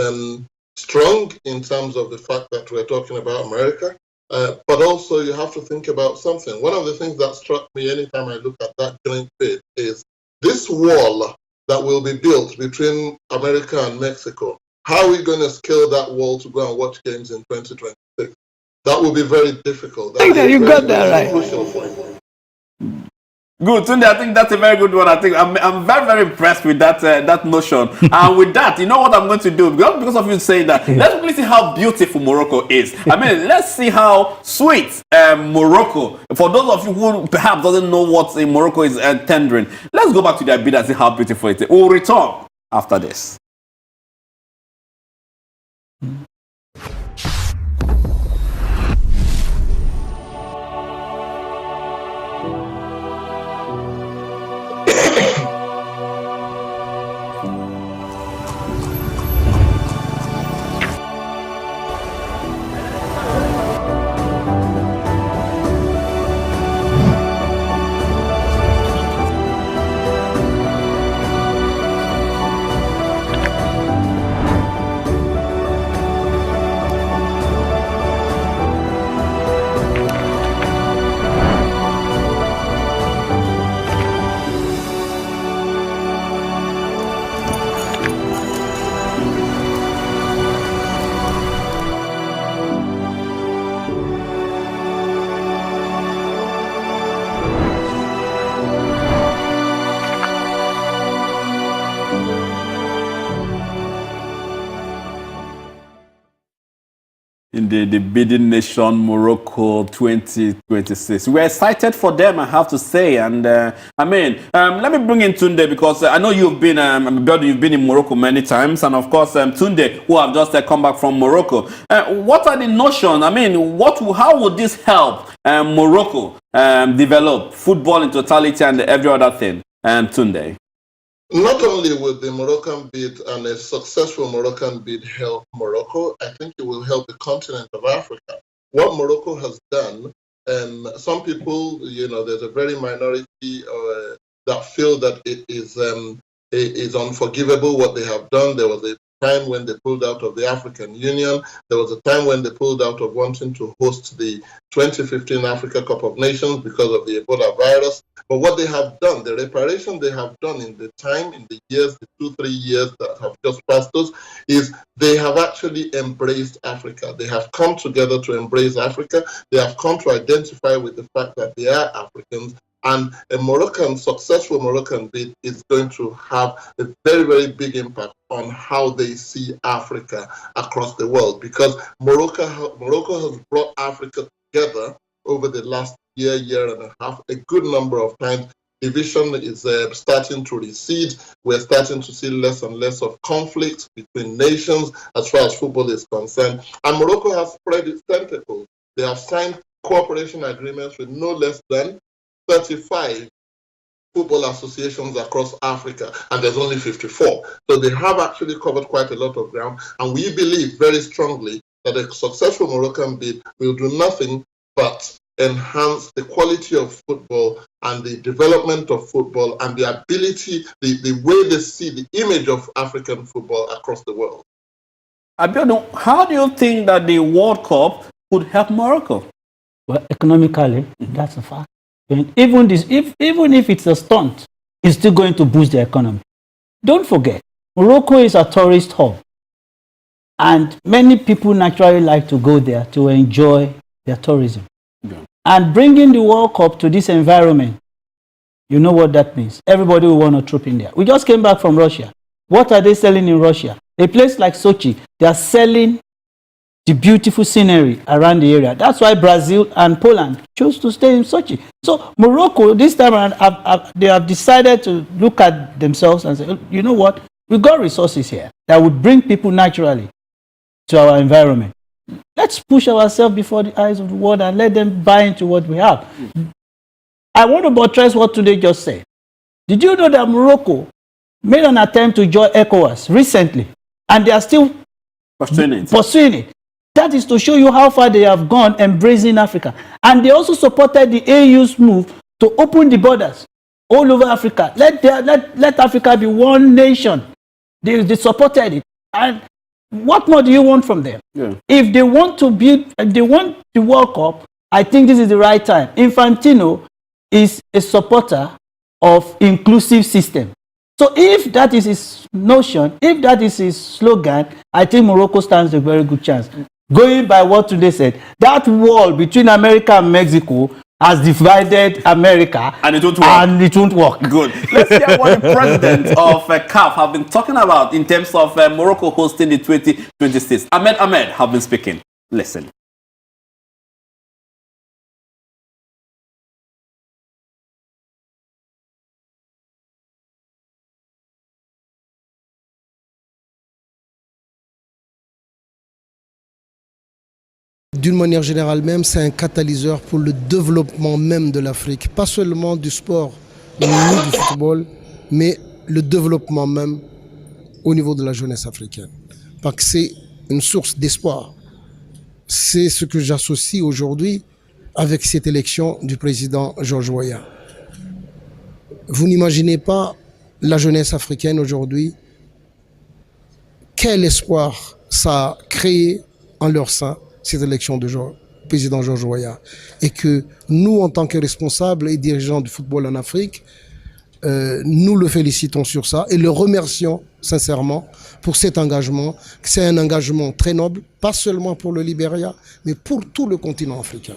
strong in terms of the fact that we're talking about America. But also you have to think about something. One of the things that struck me anytime I look at that joint bid is this wall that will be built between America and Mexico. How are we going to scale that wall to go and watch games in 2026? That will be very difficult. You got that right. Good, Tunde. I think that's a very good one. I think I'm very, very impressed with that notion. And with that, you know what I'm going to do? Because of you saying that, let's really see how beautiful Morocco is. Let's see how sweet Morocco. For those of you who perhaps doesn't know what Morocco is tendering, let's go back to their bid and see how beautiful it is. We'll return after this. the bidding nation Morocco 2026. We're excited for them, I have to say. And let me bring in Tunde, because I know you've been in Morocco many times, and of course Tunde, who have just come back from Morocco. What are the notions? How would this help Morocco develop football in totality and every other thing? Tunde. Not only will the Moroccan bid and a successful Moroccan bid help Morocco, I think it will help the continent of Africa. What Morocco has done, some people, there's a very minority that feel that it is unforgivable what they have done. There was a time when they pulled out of the African Union. There was a time when they pulled out of wanting to host the 2015 Africa Cup of Nations because of the Ebola virus. But what they have done, the reparation they have done in the 2-3 years that have just passed us, is they have actually embraced Africa. They have come together to embrace Africa. They have come to identify with the fact that they are Africans. And a successful Moroccan bid is going to have a very, very big impact on how they see Africa across the world, because Morocco has brought Africa together over the last year and a half, a good number of times. Division is starting to recede. We're starting to see less and less of conflict between nations as far as football is concerned. And Morocco has spread its tentacles. They have signed cooperation agreements with no less than 35 football associations across Africa, and there's only 54. So they have actually covered quite a lot of ground, and we believe very strongly that a successful Moroccan bid will do nothing but enhance the quality of football and the development of football and the ability, the way they see the image of African football across the world. Abiodun, how do you think that the World Cup could help Morocco? Well, economically, that's a fact. And even if it's a stunt, it's still going to boost the economy. Don't forget, Morocco is a tourist hub, and many people naturally like to go there to enjoy their tourism. Yeah. And bringing the World Cup to this environment, you know what that means. Everybody will want to troop in there. We just came back from Russia. What are they selling in Russia? A place like Sochi, they are selling the beautiful scenery around the area. That's why Brazil and Poland chose to stay in Sochi. So Morocco, this time around, they have decided to look at themselves and say, you know what, we've got resources here that would bring people naturally to our environment. Let's push ourselves before the eyes of the world and let them buy into what we have. I want to buttress what today just said. Did you know that Morocco made an attempt to join ECOWAS recently, and they are still pursuing it? That is to show you how far they have gone embracing Africa. And they also supported the AU's move to open the borders all over Africa. Let Africa be one nation. They supported it. And what more do you want from them? Yeah. If they want the World Cup, I think this is the right time. Infantino is a supporter of inclusive system. So if that is his notion, if that is his slogan, I think Morocco stands a very good chance. Going by what today said, that wall between America and Mexico has divided America, and it won't work. Good. Let's hear what the president of CAF have been talking about in terms of Morocco hosting the 2026. Ahmed have been speaking. Listen. D'une manière générale même, c'est un catalyseur pour le développement même de l'Afrique. Pas seulement du sport, ni du football, mais le développement même au niveau de la jeunesse africaine. Parce que c'est une source d'espoir. C'est ce que j'associe aujourd'hui avec cette élection du président George Weah. Vous n'imaginez pas la jeunesse africaine aujourd'hui, quel espoir ça a créé en leur sein, cette élection du président George Weah. Et que nous, en tant que responsables et dirigeants du football en Afrique, nous le félicitons sur ça et le remercions sincèrement pour cet engagement. C'est un engagement très noble, pas seulement pour le Libéria, mais pour tout le continent africain.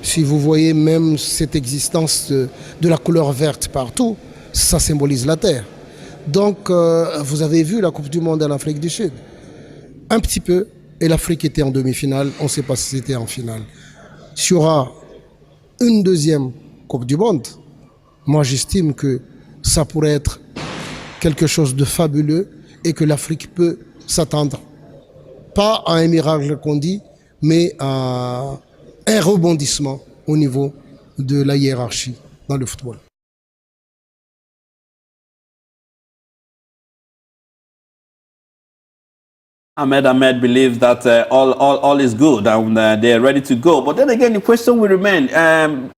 Si vous voyez même cette existence de la couleur verte partout, ça symbolise la terre. Donc, vous avez vu la Coupe du Monde en Afrique du Sud. Un petit peu, et l'Afrique était en demi-finale, on ne sait pas si c'était en finale. S'il y aura une deuxième Coupe du Monde, moi j'estime que ça pourrait être quelque chose de fabuleux et que l'Afrique peut s'attendre, pas à un miracle qu'on dit, mais à un rebondissement au niveau de la hiérarchie dans le football. Ahmed believes that all is good and they're ready to go. But then again, the question will remain,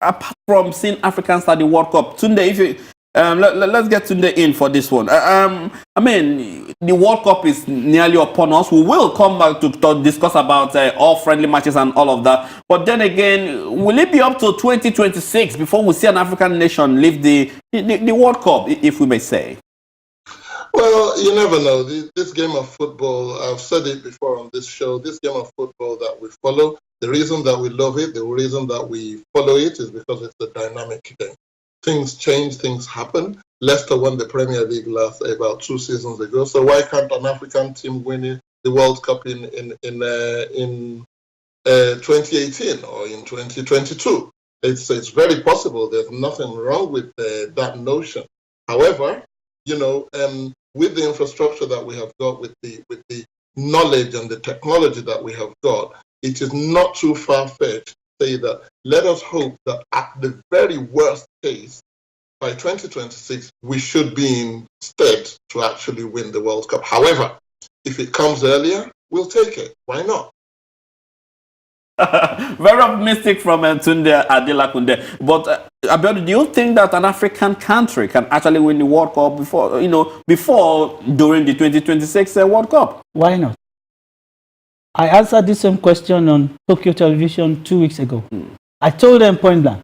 apart from seeing Africans at the World Cup, Tunde, if you, let's get Tunde in for this one. I mean, the World Cup is nearly upon us. We will come back to discuss about all friendly matches and all of that. But then again, will it be up to 2026 before we see an African nation leave the World Cup, if we may say? Well, you never know. This game of football, I've said it before on this show, this game of football that we follow, the reason that we love it, the reason that we follow it is because it's a dynamic game. Things change, things happen. Leicester won the Premier League about 2 seasons ago, so why can't an African team win the World Cup in 2018 or in 2022? It's very possible. There's nothing wrong with that notion. However, with the infrastructure that we have got, with the knowledge and the technology that we have got, it is not too far-fetched to say that let us hope that at the very worst case, by 2026, we should be in stead to actually win the World Cup. However, if it comes earlier, we'll take it. Why not? Very optimistic from Tunde Adelakunde. But Abiodun, do you think that an African country can actually win the World Cup before during the 2026 World Cup? Why not? I answered this same question on Tokyo Television 2 weeks ago. I told them point blank,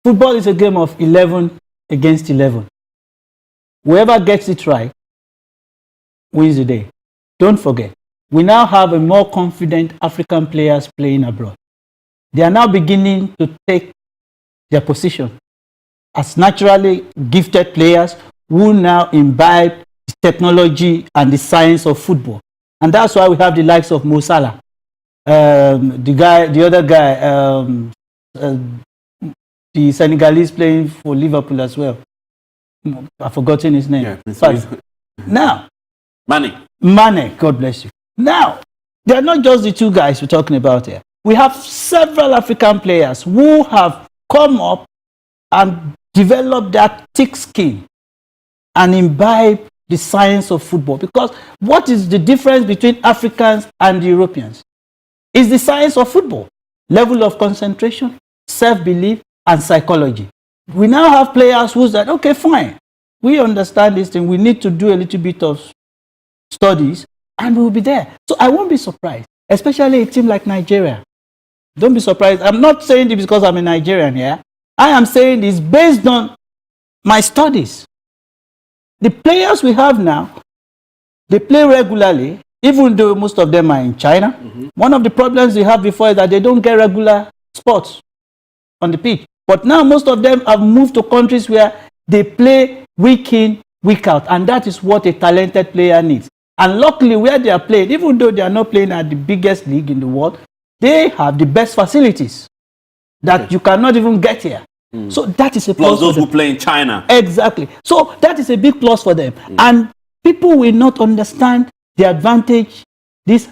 football is a game of 11 against 11. Whoever gets it right wins the day. Don't forget, we now have a more confident African players playing abroad. They are now beginning to take their position as naturally gifted players who now imbibe the technology and the science of football. And that's why we have the likes of Mo Salah, the other guy, the Senegalese playing for Liverpool as well. I've forgotten his name. Yeah, now, Mane, God bless you. Now, they are not just the two guys we're talking about here. We have several African players who have come up and developed that thick skin and imbibe the science of football. Because what is the difference between Africans and the Europeans? It's the science of football. Level of concentration, self-belief, and psychology. We now have players who said, okay, fine. We understand this thing. We need to do a little bit of studies and we'll be there. So I won't be surprised, especially a team like Nigeria. Don't be surprised. I'm not saying this because I'm a Nigerian here. I am saying this based on my studies. The players we have now, they play regularly, even though most of them are in China. One of the problems they have before is that they don't get regular spots on the pitch. But now most of them have moved to countries where they play week in, week out. And that is what a talented player needs. And luckily where they are playing, even though they are not playing at the biggest league in the world, they have the best facilities that you cannot even get here. So that is a plus. Plus those who play in China. Exactly. So that is a big plus for them. And people will not understand the advantage this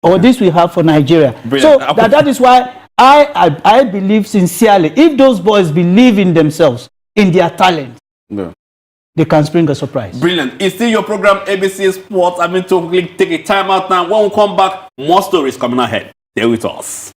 we have for Nigeria. Brilliant. So that is why I believe sincerely, if those boys believe in themselves, in their talent, they can spring a surprise. Brilliant. It's still your program, ABC Sports. I'm going to take a time out now. When we come back, more stories coming ahead. Stay with us.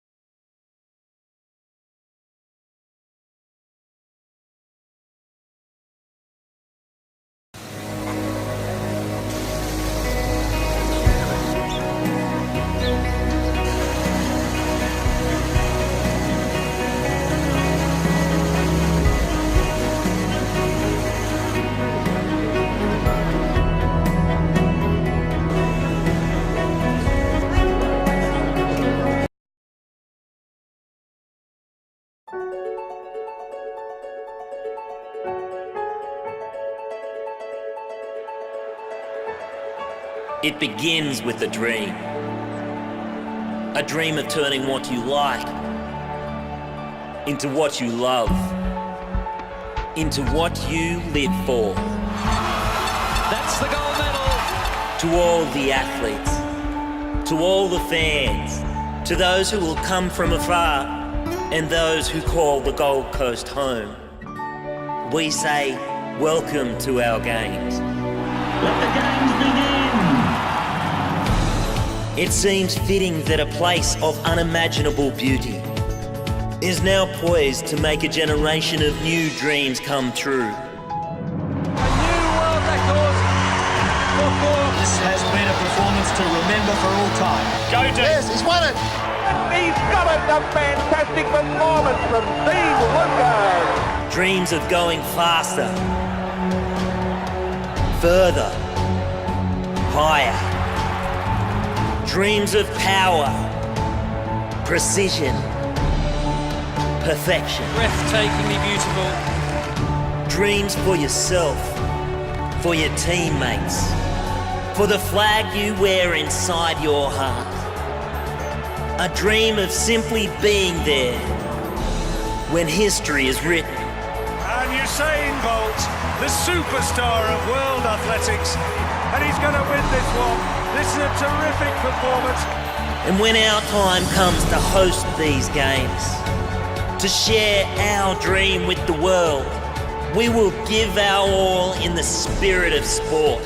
It begins with a dream. A dream of turning what you like into what you love, into what you live for. That's the gold medal. To all the athletes, to all the fans, to those who will come from afar and those who call the Gold Coast home, we say welcome to our games. Let the games begin. It seems fitting that a place of unimaginable beauty is now poised to make a generation of new dreams come true. A new world record for four. This has been a performance to remember for all time. Go deep. Yes, he's won it. He's got it. A fantastic performance from Steve Lucas. Dreams of going faster, further, higher. Dreams of power, precision, perfection. Breathtakingly beautiful. Dreams for yourself, for your teammates, for the flag you wear inside your heart. A dream of simply being there when history is written. And Usain Bolt, the superstar of world athletics, and he's going to win this one. This is a terrific performance. And when our time comes to host these games, to share our dream with the world, we will give our all in the spirit of sport.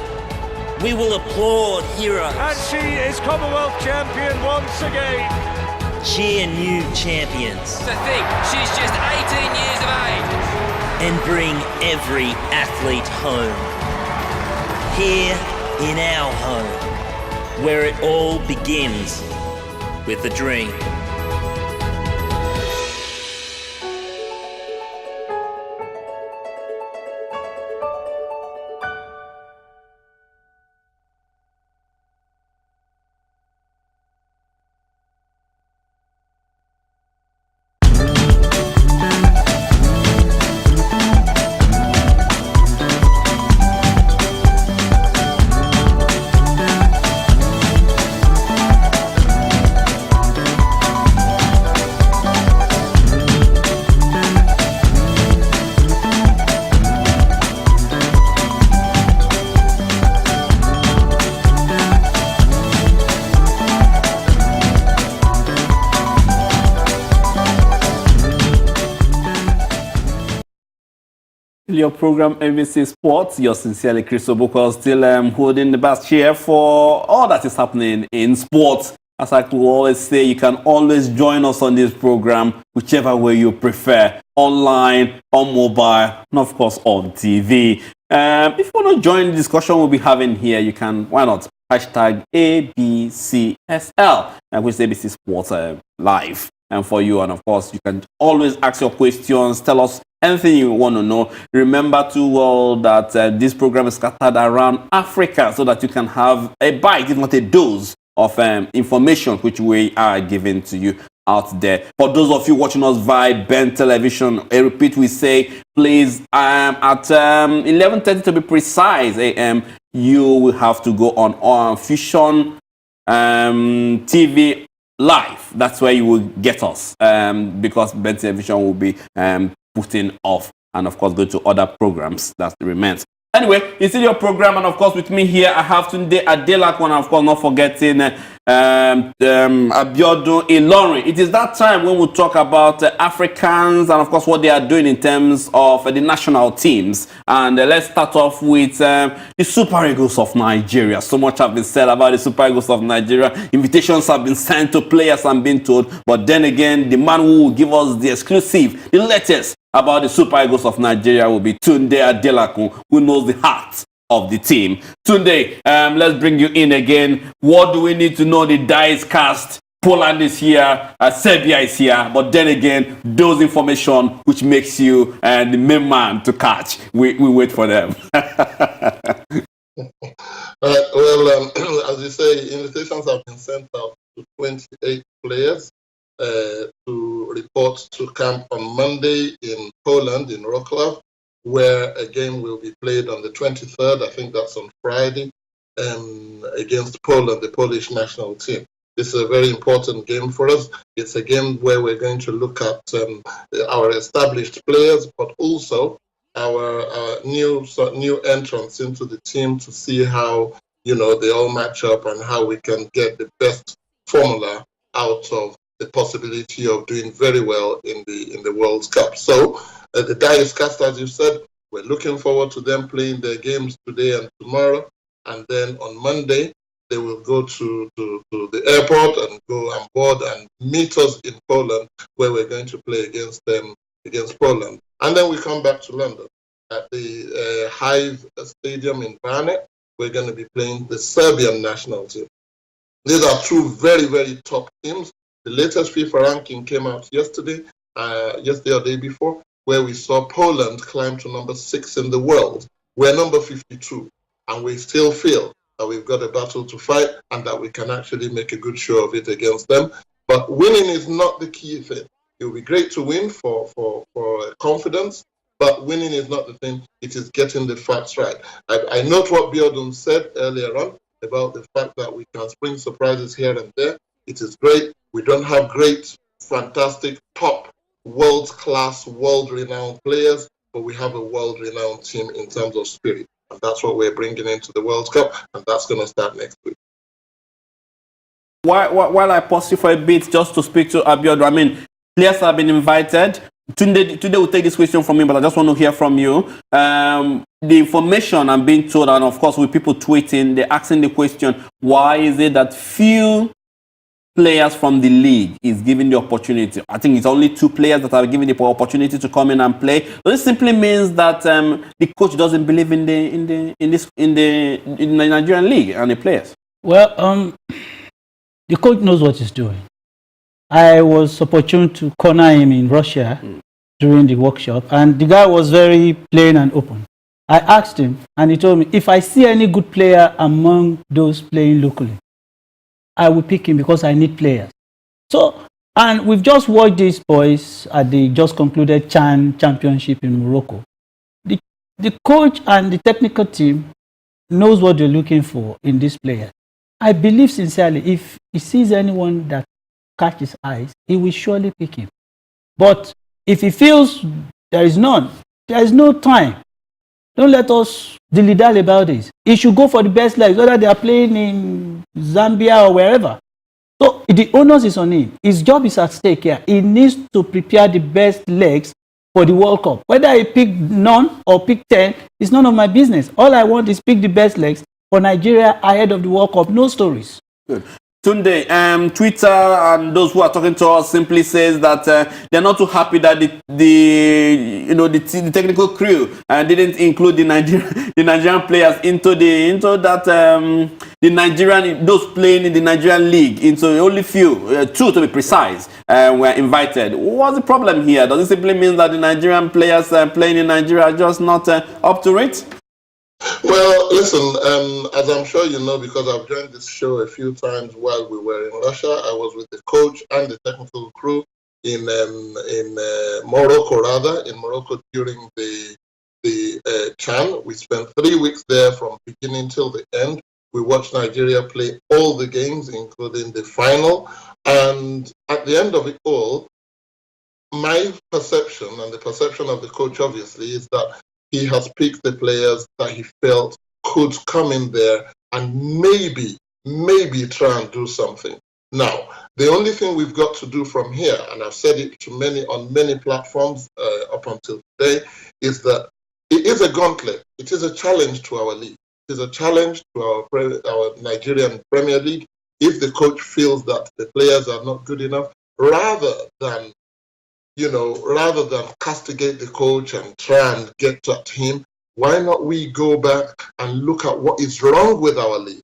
We will applaud heroes. And she is Commonwealth champion once again. Cheer new champions. To think she's just 18 years of age. And bring every athlete home. Here in our home, where it all begins with a dream. Your program ABC Sports, your sincerely Chris Oboko, still holding the best chair for all that is happening in sports. As I could always say, you can always join us on this program, whichever way you prefer, online, on mobile, and of course on TV. If you want to join the discussion we'll be having here, you can, why not, hashtag ABCSL, which is ABC Sports Live. And for you, and of course, you can always ask your questions, tell us anything you want to know. Remember too well that this program is scattered around Africa so that you can have a bite, if not a dose, of information which we are giving to you out there. For those of you watching us via Ben Television, I repeat, we say, please, at 11:30 to be precise a.m., you will have to go on Fusion TV Live. That's where you will get us because Ben Television will be putting off and of course go to other programs that remains. Anyway, it's in your program, and of course with me here I have Tunde Adelakun, and of course not forgetting Abiodun Ilorin. It is that time when we talk about Africans and of course what they are doing in terms of the national teams. And let's start off with the Super Eagles of Nigeria. So much have been said about the Super Eagles of Nigeria. Invitations have been sent to players, I'm being told. But then again, the man who will give us the exclusive, the latest about the Super Eagles of Nigeria will be Tunde Adelakun, who knows the heart of the team. Tunde, let's bring you in again. What do we need to know? The die is cast. Poland is here. Serbia is here. But then again, those information which makes you the main man to catch. We wait for them. Well, as you say, invitations have been sent out to 28 players to report to camp on Monday in Poland, in Wrocław, where a game will be played on the 23rd. I think that's on Friday. against Poland, the Polish national team. This is a very important game for us. It's a game where we're going to look at our established players, but also our new entrants into the team to see how they all match up and how we can get the best formula out of the possibility of doing very well in the World Cup. So the die is cast, as you said. We're looking forward to them playing their games today and tomorrow, and then on Monday they will go to the airport and go on board and meet us in Poland, where we're going to play against Poland. And then we come back to London at the Hive Stadium in Barnet. We're going to be playing the Serbian national team. These are two very, very top teams. The latest FIFA ranking came out yesterday or day before, where we saw Poland climb to number 6 in the world. We're number 52, and we still feel that we've got a battle to fight and that we can actually make a good show of it against them. But winning is not the key thing. It will be great to win for confidence, but winning is not the thing. It is getting the facts right. I note what Biodun said earlier on about the fact that we can spring surprises here and there. It is great. We don't have great, fantastic, top, world-class, world-renowned players, but we have a world-renowned team in terms of spirit. And that's what we're bringing into the World Cup, and that's going to start next week. While I pause you for a bit, just to speak to Abiodun, I mean, players have been invited. Today we'll take this question from me, but I just want to hear from you. The information I'm being told, and of course with people tweeting, they're asking the question, why is it that few players from the league is given the opportunity? I think it's only 2 players that are given the opportunity to come in and play. So this simply means that the coach doesn't believe in the Nigerian league and the players. Well, the coach knows what he's doing. I was opportune to corner him in Russia during the workshop, and the guy was very plain and open. I asked him, and he told me, if I see any good player among those playing locally, I will pick him because I need players. So, and we've just watched these boys at the just concluded CHAN Championship in Morocco. The coach and the technical team knows what they're looking for in this player. I believe sincerely, if he sees anyone that catches his eyes, he will surely pick him. But if he feels there is none, there is no time. Don't let us dilly-dally about this. He should go for the best legs, whether they are playing in Zambia or wherever. So the onus is on him. His job is at stake here. He needs to prepare the best legs for the World Cup. Whether I pick none or pick 10, it's none of my business. All I want is pick the best legs for Nigeria ahead of the World Cup. No stories. Good. Tunde, Twitter and those who are talking to us simply says that they're not too happy that the technical crew didn't include the Nigerian players into those playing in the Nigerian league. Into only few, 2 to be precise, were invited. What's the problem here? Does it simply mean that the Nigerian players playing in Nigeria are just not up to it? Well, listen, as I'm sure you know, because I've joined this show a few times while we were in Russia, I was with the coach and the technical crew in Morocco during the CHAN. We spent 3 weeks there from beginning till the end. We watched Nigeria play all the games, including the final. And at the end of it all, my perception and the perception of the coach, obviously, is that he has picked the players that he felt could come in there and maybe try and do something. Now, the only thing we've got to do from here, and I've said it to on many platforms up until today, is that it is a gauntlet. It is a challenge to our league. It is a challenge to our Nigerian Premier League. If the coach feels that the players are not good enough, rather than castigate the coach and try and get at him, why not we go back and look at what is wrong with our league?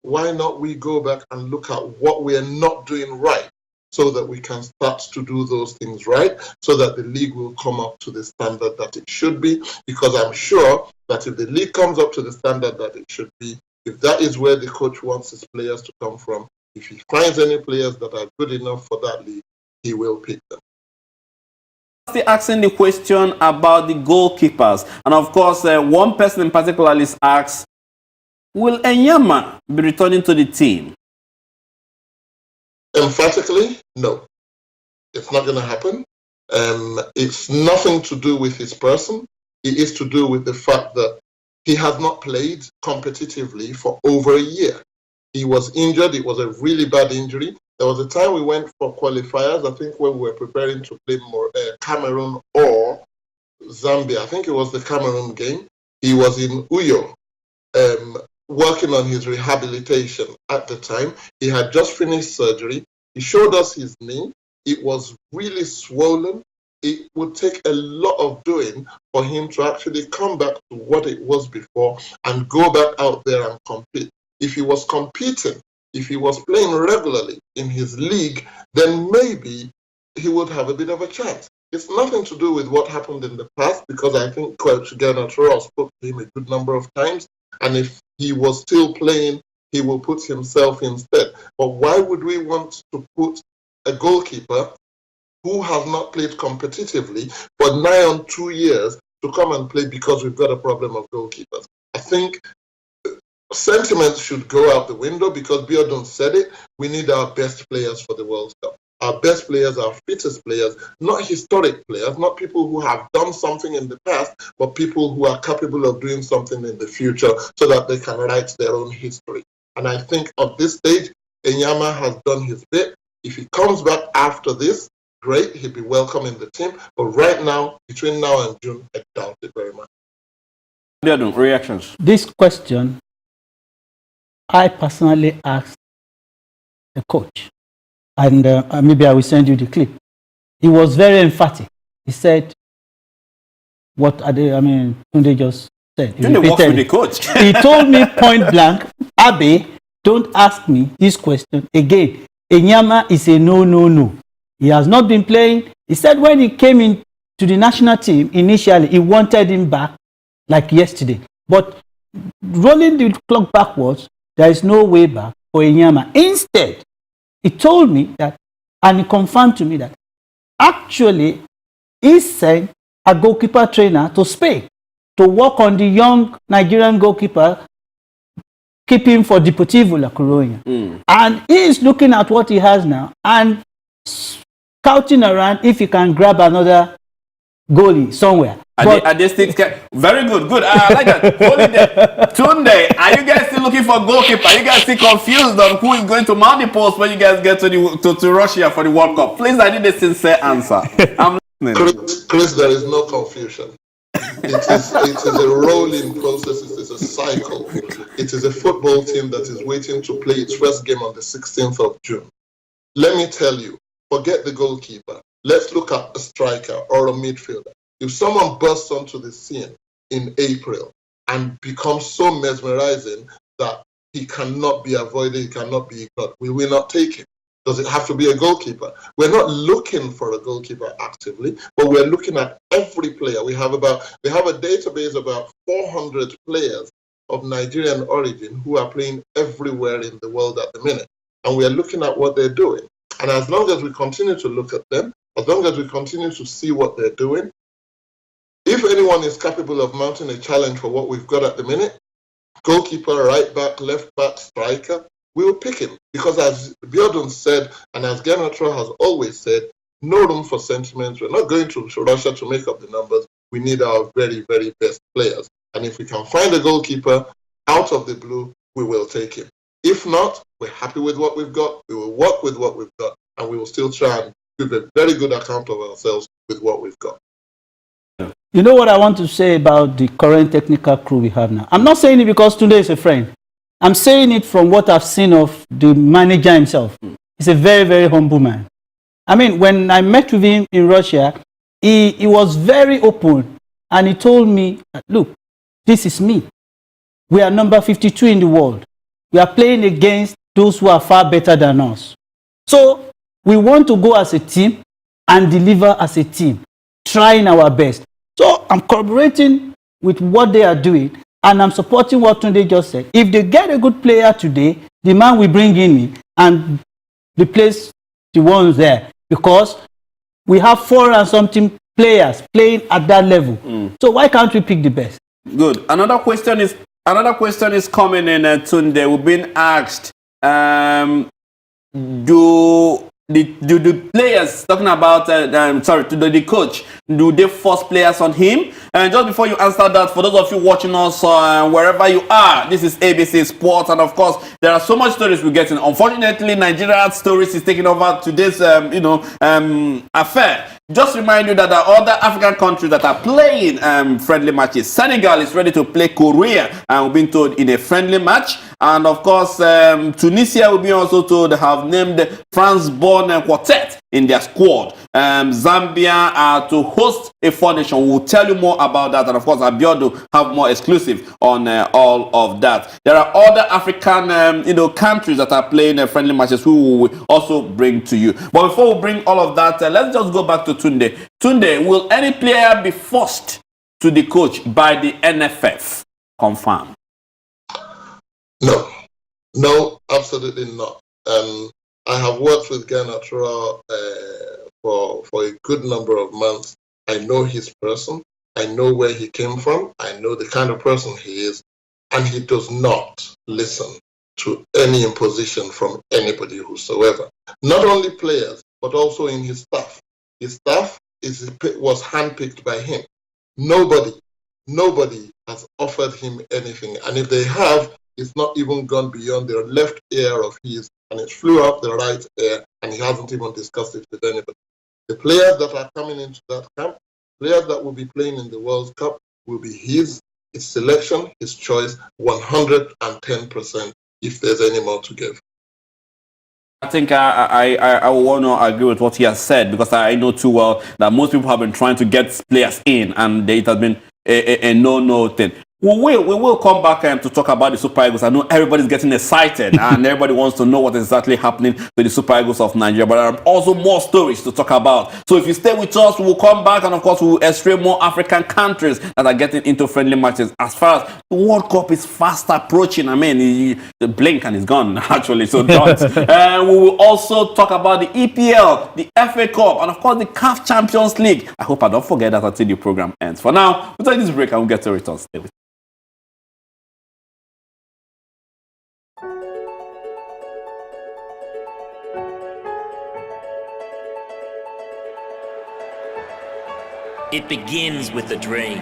Why not we go back and look at what we are not doing right so that we can start to do those things right, so that the league will come up to the standard that it should be? Because I'm sure that if the league comes up to the standard that it should be, if that is where the coach wants his players to come from, if he finds any players that are good enough for that league, he will pick them. Still asking the question about the goalkeepers, and of course one person in particular is asked, Will Enyama be returning to the team? Emphatically, no. It's not going to happen. It's nothing to do with his person. It is to do with the fact that he has not played competitively for over a year. He was injured. It was a really bad injury. There was a time we went for qualifiers, I think when we were preparing to play Cameroon or Zambia. I think it was the Cameroon game. He was in Uyo, working on his rehabilitation at the time. He had just finished surgery. He showed us his knee. It was really swollen. It would take a lot of doing for him to actually come back to what it was before and go back out there and compete. If he was competing, if he was playing regularly in his league, then maybe he would have a bit of a chance. It's nothing to do with what happened in the past, because I think Coach Garnacho spoke to him a good number of times, and if he was still playing, he will put himself instead. But why would we want to put a goalkeeper who has not played competitively for 2 years to come and play because we've got a problem of goalkeepers? I think sentiments should go out the window, because Biodun said it. We need our best players for the World Cup. Our best players, our fittest players, not historic players, not people who have done something in the past, but people who are capable of doing something in the future so that they can write their own history. And I think at this stage, Enyama has done his bit. If he comes back after this, great, he'll be welcome in the team. But right now, between now and June, I doubt it very much. Biodun, reactions? This question, I personally asked the coach. And maybe I will send you the clip. He was very emphatic. He said, what are they, Tunde just said. He Tunde works with the coach. He told me point blank, Abe, don't ask me this question again. Enyama is a no. He has not been playing. He said when he came in to the national team, initially, he wanted him back like yesterday. But rolling the clock backwards, there is no way back for Enyama. Instead, he told me that, and he confirmed to me that, actually, he sent a goalkeeper trainer to Spain to work on the young Nigerian goalkeeper, keeping for Deportivo La Coruña. And he is looking at what he has now and scouting around if he can grab another goalie somewhere. At this stage, very good. I like that. Hold it there. Tunde, are you guys still looking for a goalkeeper? Are you guys still confused on who is going to mount the post when you guys get to Russia for the World Cup? Please, I need a sincere answer. I'm listening. Chris, there is no confusion. It is a rolling process. It is a cycle. It is a football team that is waiting to play its first game on the 16th of June. Let me tell you, forget the goalkeeper. Let's look at a striker or a midfielder. If someone bursts onto the scene in April and becomes so mesmerizing that he cannot be avoided, he cannot be ignored, we will not take him. Does it have to be a goalkeeper? We're not looking for a goalkeeper actively, but we're looking at every player. We have a database about 400 players of Nigerian origin who are playing everywhere in the world at the minute. And we are looking at what they're doing. And as long as we continue to look at them, as long as we continue to see what they're doing, if anyone is capable of mounting a challenge for what we've got at the minute, goalkeeper, right back, left back, striker, we will pick him. Because as Biodun said, and as Garnacho has always said, no room for sentiments. We're not going to Russia to make up the numbers. We need our very, very best players. And if we can find a goalkeeper out of the blue, we will take him. If not, we're happy with what we've got. We will work with what we've got. And we will still try and give a very good account of ourselves with what we've got. You know what I want to say about the current technical crew we have now? I'm not saying it because Tunde is a friend. I'm saying it from what I've seen of the manager himself. He's a very, very humble man. I mean, when I met with him in Russia, he was very open. And he told me, look, this is me. We are number 52 in the world. We are playing against those who are far better than us. So we want to go as a team and deliver as a team, trying our best. So I'm collaborating with what they are doing, and I'm supporting what Tunde just said. If they get a good player today, the man will bring in and replace the ones there, because we have 4 and something players playing at that level. So why can't we pick the best? Good. Another question is, Another question is coming in, Tunde. We've been asked, do the players, talking about, the coach, do they force players on him? And just before you answer that, for those of you watching us wherever you are, this is ABC Sport, and of course, there are so much stories we're getting. Unfortunately, Nigeria's stories is taking over today's, affair. Just remind you that there are other African countries that are playing friendly matches. Senegal is ready to play Korea, and we've been told in a friendly match. And of course, Tunisia will be also told to have named France-born quartet in their squad. Zambia are to host a four nation. We'll tell you more about that, and of course, Abiodun have more exclusive on all of that. There are other African, countries that are playing friendly matches who we will also bring to you. But before we bring all of that, let's just go back to Tunde. Tunde, will any player be forced to the coach by the NFF? Confirm. No, absolutely not. I have worked with Ghana for a good number of months. I know his person. I know where he came from. I know the kind of person he is. And he does not listen to any imposition from anybody whosoever. Not only players, but also in his staff. His staff was handpicked by him. Nobody has offered him anything. And if they have, it's not even gone beyond their left ear of his, and it flew up the right ear, and he hasn't even discussed it with anybody. The players that are coming into that camp, players that will be playing in the World Cup, will be his selection, his choice, 110%, if there's any more to give. I think I want to agree with what he has said, because I know too well that most people have been trying to get players in, and it has been a no thing. We will come back to talk about the Super Eagles. I know everybody's getting excited and everybody wants to know what is exactly happening to the Super Eagles of Nigeria. But there are also more stories to talk about. So if you stay with us, we'll come back, and of course we'll x-ray more African countries that are getting into friendly matches. As far as the World Cup is fast approaching, I mean, the blink and it's gone actually. So don't. We will also talk about the EPL, the FA Cup, and of course the CAF Champions League. I hope I don't forget that until the program ends. For now, we'll take this break and we'll get to return. Stay with It begins with a dream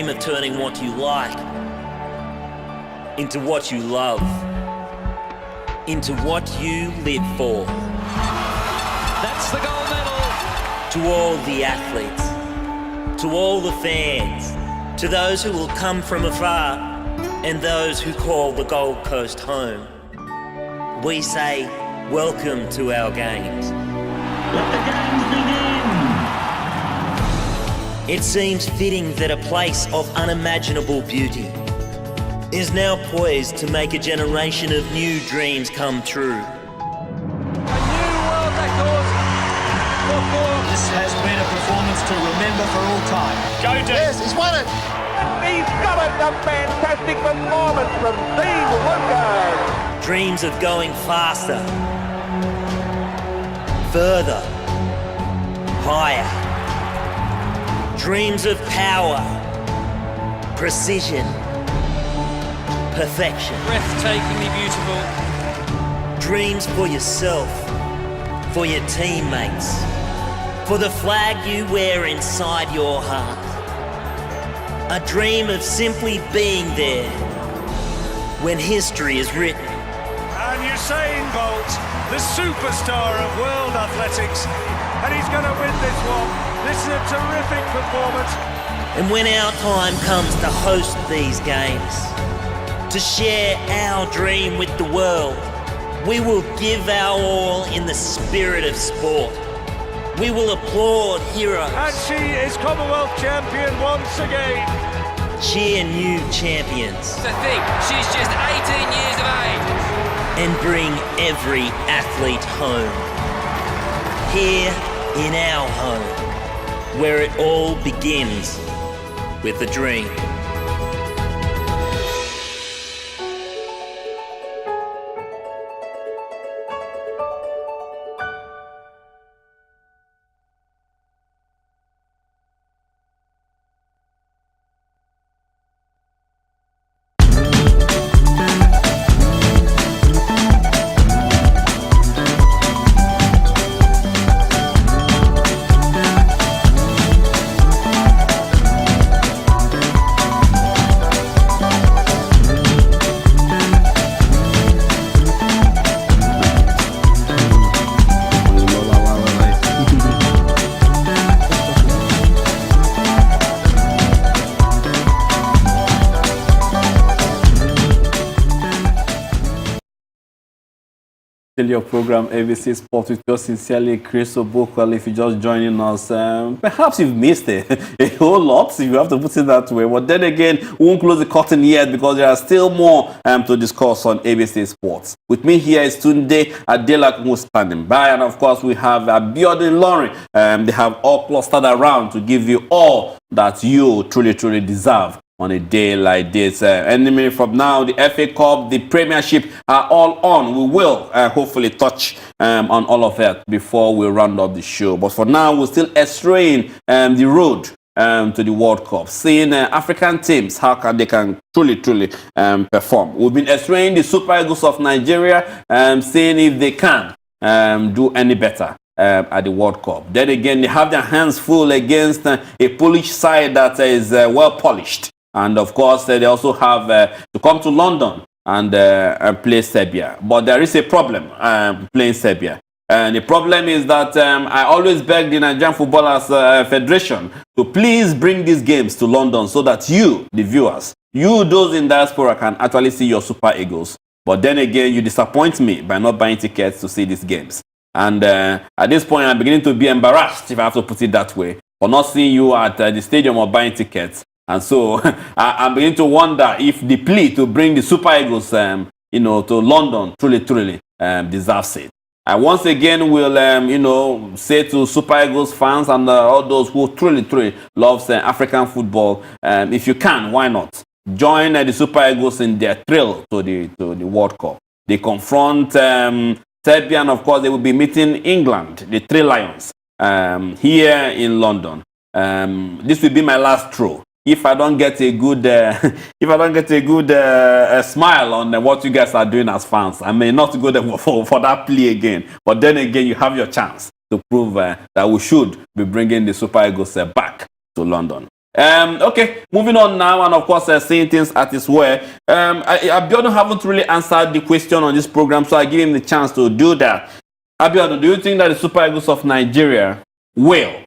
of turning what you like into what you love, into what you live for. That's the gold medal. To all the athletes, to all the fans, to those who will come from afar and those who call the Gold Coast home, we say welcome to our games. Let the games begin. It seems fitting that a place of unimaginable beauty is now poised to make a generation of new dreams come true. A new world record for four. This has been a performance to remember for all time. Go, Dave. Yes, he's won it. He's got it. A fantastic performance from Steve Lucas. Dreams of going faster, further, higher. Dreams of power, precision, perfection. Breathtakingly beautiful. Dreams for yourself, for your teammates, for the flag you wear inside your heart. A dream of simply being there when history is written. And Usain Bolt, the superstar of world athletics, and he's going to win this one. This is a terrific performance. And when our time comes to host these games, to share our dream with the world, we will give our all in the spirit of sport. We will applaud heroes. And she is Commonwealth champion once again. Cheer new champions. To think she's just 18 years of age. And bring every athlete home. Here in our home, where it all begins with a dream. Still your program, ABC Sport, with yours sincerely, Chris Obukwal. If you're just joining us, perhaps you've missed a whole lot, if you have to put it that way. But then again, we won't close the curtain yet because there are still more to discuss on ABC Sports. With me here is Tunde Adelak who's standing by, and of course we have Abiodun Lauren. They have all clustered around to give you all that you truly deserve on a day like this. Any minute from now, the FA Cup, the Premiership are all on. We will hopefully touch on all of that before we round up the show. But for now, we're still estraying the road to the World Cup, seeing African teams, how they can truly perform. We've been estraying the Super Eagles of Nigeria, seeing if they can do any better at the World Cup. Then again, they have their hands full against a Polish side that is well polished. And of course, they also have to come to London and play Serbia. But there is a problem playing Serbia. And the problem is that I always beg the Nigerian Footballers Federation to please bring these games to London so that you, the viewers, you, those in diaspora, can actually see your Super Eagles. But then again, you disappoint me by not buying tickets to see these games. And at this point, I'm beginning to be embarrassed, if I have to put it that way, for not seeing you at the stadium or buying tickets. And so I'm beginning to wonder if the plea to bring the Super Eagles, to London truly deserves it. I once again will, say to Super Eagles fans and all those who truly loves African football, if you can, why not join the Super Eagles in their thrill to the World Cup? They confront Serbia, and of course they will be meeting England, the Three Lions, here in London. This will be my last throw. If I don't get a good, smile on what you guys are doing as fans, I may not go there for that plea again. But then again, you have your chance to prove that we should be bringing the Super Eagles back to London. Okay, moving on now, and of course, seeing things at its way. Abiodun haven't really answered the question on this program, so I give him the chance to do that. Abiodun, do you think that the Super Eagles of Nigeria will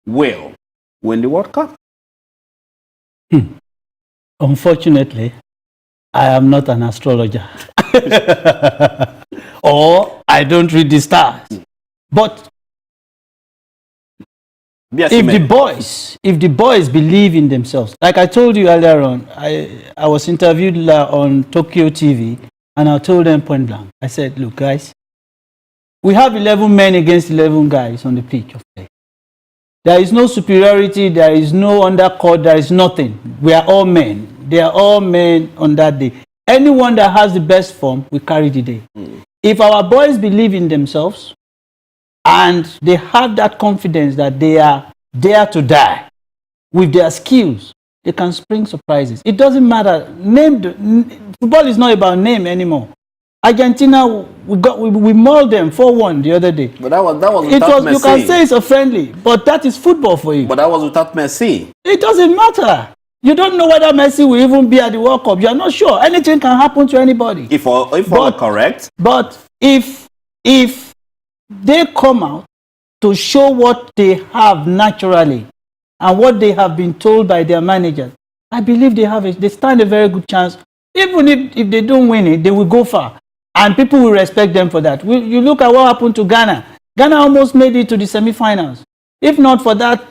win the World Cup? Unfortunately, I am not an astrologer. Or I don't read the stars. But if the boys believe in themselves, like I told you earlier on, I was interviewed on Tokyo TV, and I told them point blank. I said, look, guys, we have 11 men against 11 guys on the pitch of play. There is no superiority, there is no undercut, there is nothing. We are all men. They are all men on that day. Anyone that has the best form will carry the day. If our boys believe in themselves and they have that confidence that they are there to die with their skills, they can spring surprises. It doesn't matter. Football is not about name anymore. Argentina, we mauled them 4-1 the other day. But that was without Messi. You can say it's a friendly, but that is football for you. But that was without Messi. It doesn't matter. You don't know whether Messi will even be at the World Cup. You are not sure. Anything can happen to anybody. If all correct. But if they come out to show what they have naturally and what they have been told by their managers, I believe they stand a very good chance. Even if they don't win it, they will go far. And people will respect them for that. You look at what happened to Ghana. Ghana almost made it to the semi-finals. If not for that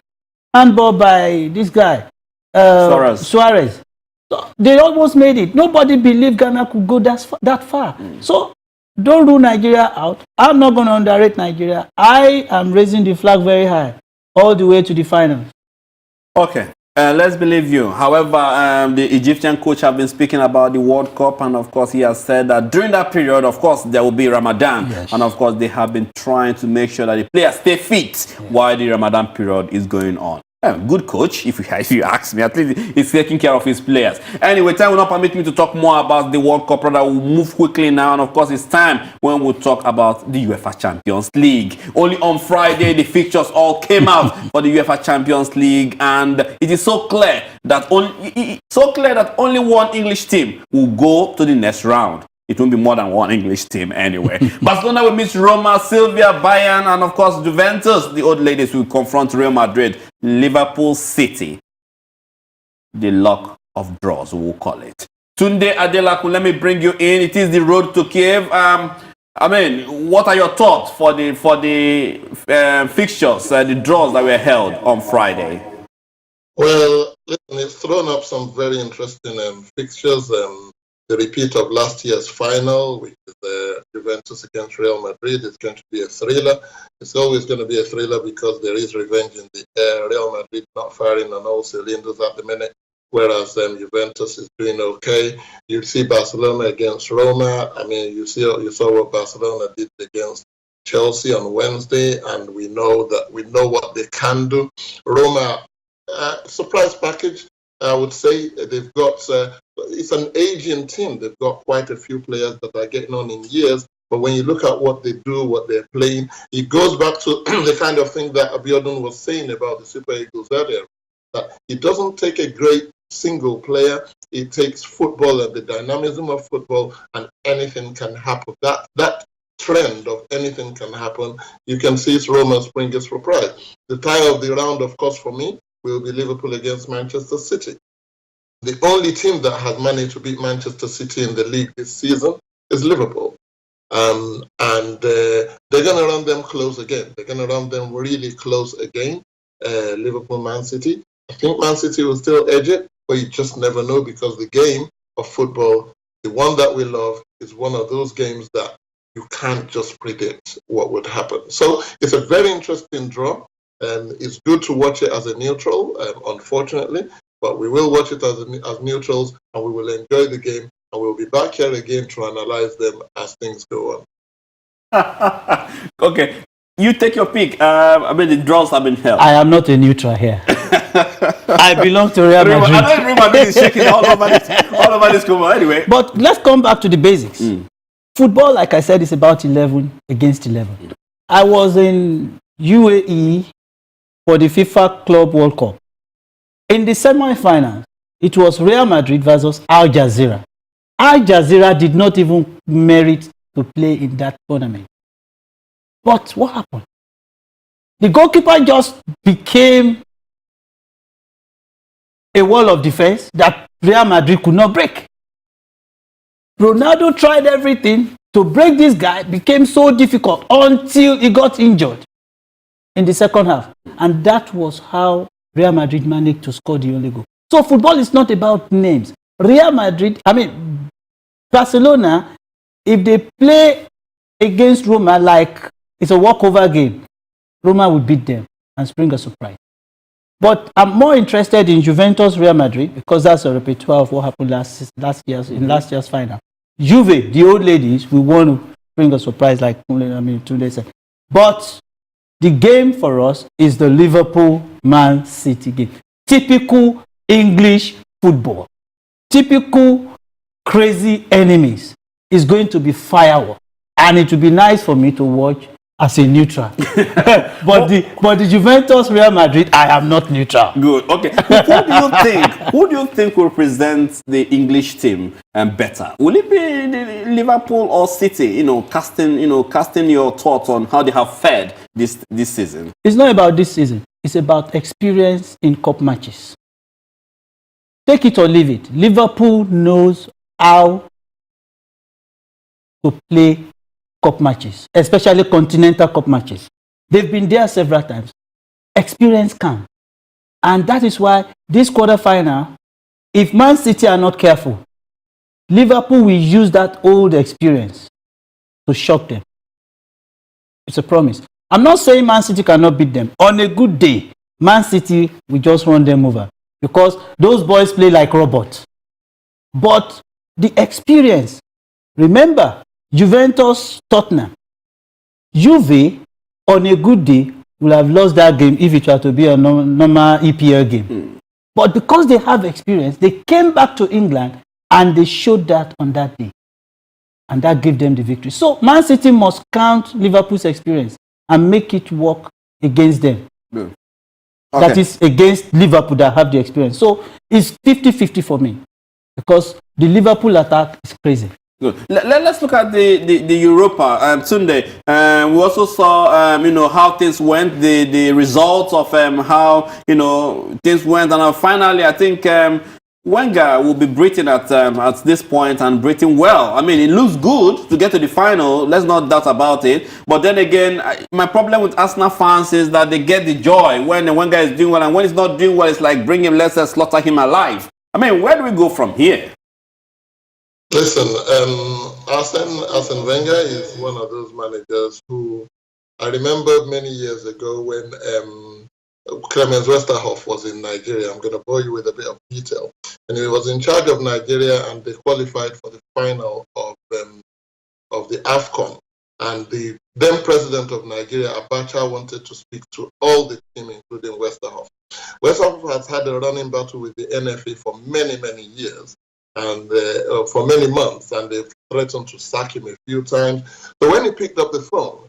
handball by this guy, Suarez. So they almost made it. Nobody believed Ghana could go that far. So don't rule Nigeria out. I'm not going to underrate Nigeria. I am raising the flag very high all the way to the finals. Okay. Let's believe you. However, the Egyptian coach have been speaking about the World Cup, and of course he has said that during that period, of course, there will be Ramadan. Yes. And of course, they have been trying to make sure that the players stay fit while the Ramadan period is going on. Good coach, if you ask me. At least he's taking care of his players. Anyway, time will not permit me to talk more about the World Cup. Rather, we'll move quickly now. And of course, it's time when we'll talk about the UEFA Champions League. Only on Friday, the fixtures all came out for the UEFA Champions League. And it is so clear that only one English team will go to the next round. It won't be more than one English team anyway. Barcelona will meet Roma, Sevilla, Bayern, and of course Juventus. The old ladies will confront Real Madrid, Liverpool City. The luck of draws, we'll call it. Tunde Adelaku, let me bring you in. It is the road to Kiev. I mean, what are your thoughts for the fixtures, the draws that were held on Friday? Well, listen, it's thrown up some very interesting fixtures. The repeat of last year's final, which is Juventus against Real Madrid, is going to be a thriller. It's always going to be a thriller because there is revenge in the air. Real Madrid not firing on all cylinders at the minute, whereas Juventus is doing okay. You see Barcelona against Roma. I mean, you saw what Barcelona did against Chelsea on Wednesday, and we know what they can do. Roma. Surprise package, I would say. They've got, it's an aging team. They've got quite a few players that are getting on in years. But when you look at what they do, what they're playing, it goes back to the kind of thing that Abiodun was saying about the Super Eagles earlier. That it doesn't take a great single player. It takes football and the dynamism of football, and anything can happen. That trend of anything can happen. You can see it's Roma spring a surprise. The tie of the round, of course, for me, will be Liverpool against Manchester City. The only team that has managed to beat Manchester City in the league this season is Liverpool. And they're going to run them close again. They're going to run them really close again, Liverpool, Man City. I think Man City will still edge it, but you just never know because the game of football, the one that we love, is one of those games that you can't just predict what would happen. So it's a very interesting draw. It's good to watch it as a neutral, unfortunately, but we will watch it as neutrals, and we will enjoy the game, and we'll be back here again to analyze them as things go on. Okay, you take your pick. I mean, the draws have been held. I am not a neutral here. I belong to Real Madrid. I know Real Madrid is shaking all over this cover anyway. But let's come back to the basics. Football, like I said, is about 11 against 11. I was in UAE for the FIFA Club World Cup. In the semi-finals, it was Real Madrid versus Al Jazeera. Al Jazeera did not even merit to play in that tournament. But what happened? The goalkeeper just became a wall of defense that Real Madrid could not break. Ronaldo tried everything to break this guy, became so difficult until he got injured in the second half. And that was how Real Madrid managed to score the only goal. So football is not about names. Barcelona, if they play against Roma like it's a walkover game, Roma will beat them and spring a surprise. But I'm more interested in Juventus Real Madrid because that's a repertoire of what happened last year's final. Juve, the old ladies, we want to bring a surprise like 2 days ago. But the game for us is the Liverpool-Man City game. Typical English football. Typical crazy enemies. It's going to be firework. And it will be nice for me to watch as a neutral. but the Juventus Real Madrid, I am not neutral. Good. Okay. Who do you think will represent the English team better? Will it be Liverpool or City? Casting your thoughts on how they have fared this season. It's not about this season. It's about experience in cup matches. Take it or leave it. Liverpool knows how to play cup matches, especially continental cup matches. They've been there several times. Experience counts. And that is why this quarterfinal, if Man City are not careful, Liverpool will use that old experience to shock them. It's a promise. I'm not saying Man City cannot beat them. On a good day, Man City will just run them over because those boys play like robots. But the experience, remember, Juventus, Tottenham. Juve, on a good day, will have lost that game if it were to be a normal EPL game. But because they have experience, they came back to England and they showed that on that day. And that gave them the victory. So Man City must count Liverpool's experience and make it work against them. Okay. That is against Liverpool that have the experience. So it's 50-50 for me because the Liverpool attack is crazy. Good. Let's look at the Europa Sunday. We also saw how things went, the results of how things went, and finally I think Wenger will be breathing at this point and breathing well. I mean, it looks good to get to the final. Let's not doubt about it. But then again, my problem with Arsenal fans is that they get the joy when the Wenger is doing well, and when he's not doing well, it's like bring him, let's slaughter him alive. I mean, where do we go from here? Listen, Arsene Wenger is one of those managers who I remember many years ago when Clemens Westerhoff was in Nigeria. I'm going to bore you with a bit of detail. And he was in charge of Nigeria, and they qualified for the final of the AFCON. And the then president of Nigeria, Abacha, wanted to speak to all the team, including Westerhoff. Westerhoff has had a running battle with the NFA for many, many years, and for many months, and they've threatened to sack him a few times. So when he picked up the phone,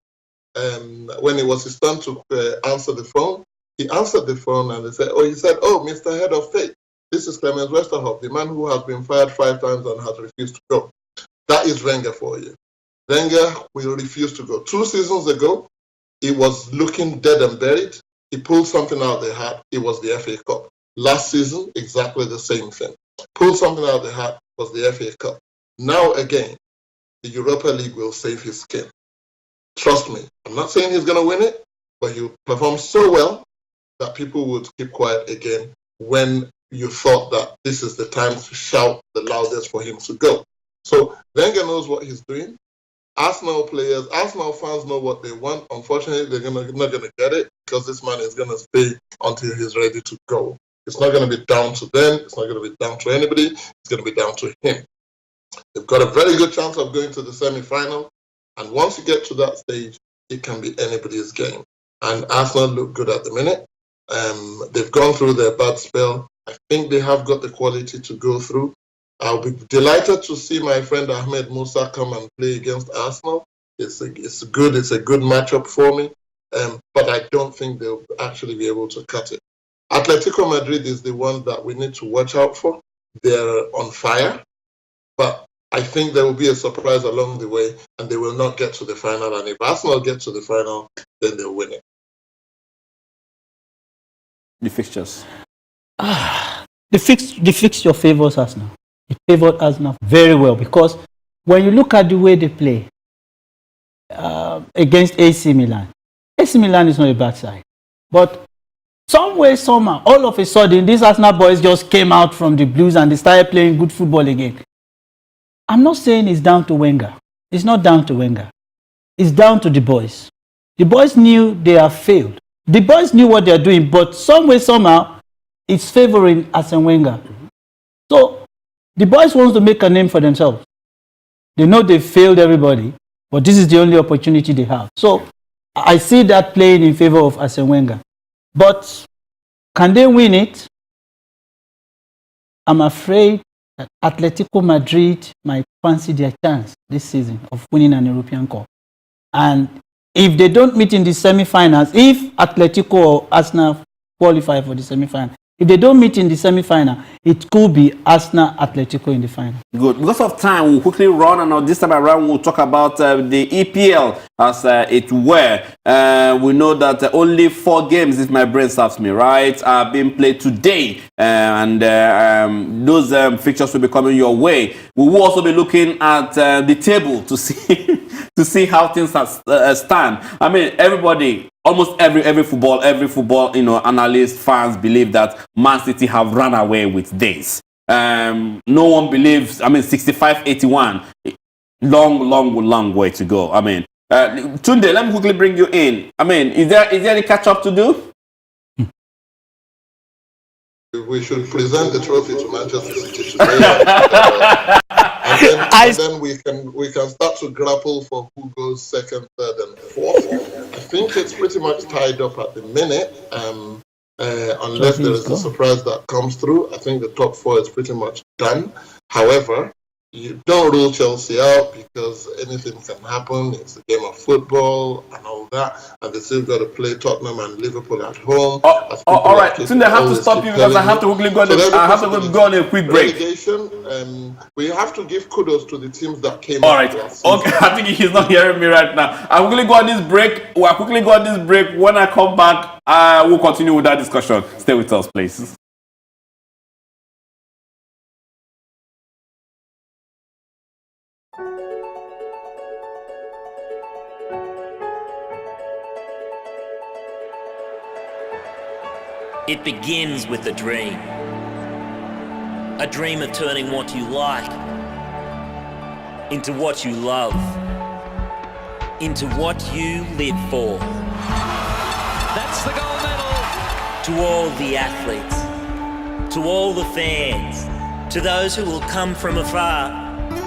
when it was his turn to answer the phone, he answered the phone and he said, "Oh, Mr. Head of State, this is Clemens Westerhoff, the man who has been fired 5 times and has refused to go." That is Wenger for you. Wenger will refuse to go. 2 seasons ago, he was looking dead and buried. He pulled something out of the hat. It was the FA Cup. Last season, exactly the same thing. Pulled something out of the hat, was the FA Cup. Now again, the Europa League will save his skin. Trust me. I'm not saying he's going to win it, but he'll perform so well that people would keep quiet again when you thought that this is the time to shout the loudest for him to go. So Wenger knows what he's doing. Arsenal players, Arsenal fans know what they want. Unfortunately, they're not going to get it because this man is going to stay until he's ready to go. It's not going to be down to them. It's not going to be down to anybody. It's going to be down to him. They've got a very good chance of going to the semi-final. And once you get to that stage, it can be anybody's game. And Arsenal look good at the minute. They've gone through their bad spell. I think they have got the quality to go through. I'll be delighted to see my friend Ahmed Musa come and play against Arsenal. It's a good matchup for me. But I don't think they'll actually be able to cut it. Atletico Madrid is the one that we need to watch out for. They're on fire. But I think there will be a surprise along the way, and they will not get to the final. And if Arsenal get to the final, then they'll win it. The fixtures. The fixture favors Arsenal. It favored Arsenal very well because when you look at the way they play against AC Milan is not a bad side. But some way, somehow, all of a sudden, these Arsenal boys just came out from the blues and they started playing good football again. I'm not saying it's down to Wenger. It's not down to Wenger. It's down to the boys. The boys knew they have failed. The boys knew what they're doing, but some way, somehow, it's favoring Arsene Wenger. So, the boys want to make a name for themselves. They know they've failed everybody, but this is the only opportunity they have. So, I see that playing in favor of Arsene Wenger. But, can they win it? I'm afraid that Atletico Madrid might fancy their chance this season of winning an European Cup. And if they don't meet in the semi-finals, if Atletico or Arsenal qualify for the semi-final, if they don't meet in the semi-final, it could be Arsenal-Atletico in the final. Good. Because of time, we'll quickly run, and this time around, we'll talk about the EPL as it were. We know that only 4 games, if my brain serves me right, are being played today. And those fixtures will be coming your way. We will also be looking at the table to see to see how things stand. I mean, everybody, almost every football, analyst, fans believe that Man City have run away with this. No one believes. 65-81, long way to go. Tunde, let me quickly bring you in. Is there any catch up to do? We should present the trophy to Manchester City today, and then we can start to grapple for who goes second, third, and fourth. I think it's pretty much tied up at the minute, unless there is a surprise that comes through. I think the top 4 is pretty much done. However, you don't rule Chelsea out because anything can happen. It's a game of football and all that, and they still got to play Tottenham and Liverpool at home. All right, Tunde, I have to stop you because I have to quickly go. I have to go on a quick break. We have to give kudos to the teams that came. All right, okay. I think he's not hearing me right now. I'm quickly go on this break. We'll quickly go on this break. When I come back, we'll continue with that discussion. Stay with us, please. It begins with a dream. A dream of turning what you like into what you love, into what you live for. That's the gold medal. To all the athletes, to all the fans, to those who will come from afar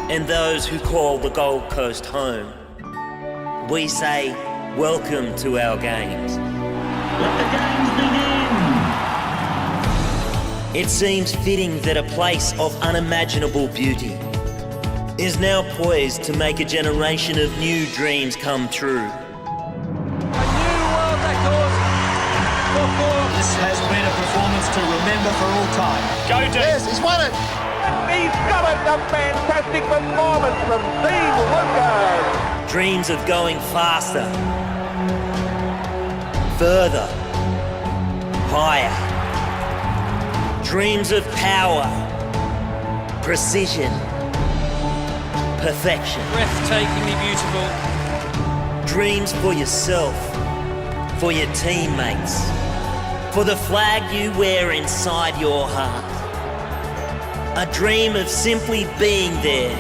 and those who call the Gold Coast home, we say welcome to our games. Let the games begin. It seems fitting that a place of unimaginable beauty is now poised to make a generation of new dreams come true. A new world record for four. This has been a performance to remember for all time. Go deep. Yes, he's won it. He's got it. A fantastic performance from Steve Lucas. Dreams of going faster, further, higher. Dreams of power, precision, perfection. Breathtakingly beautiful. Dreams for yourself, for your teammates, for the flag you wear inside your heart. A dream of simply being there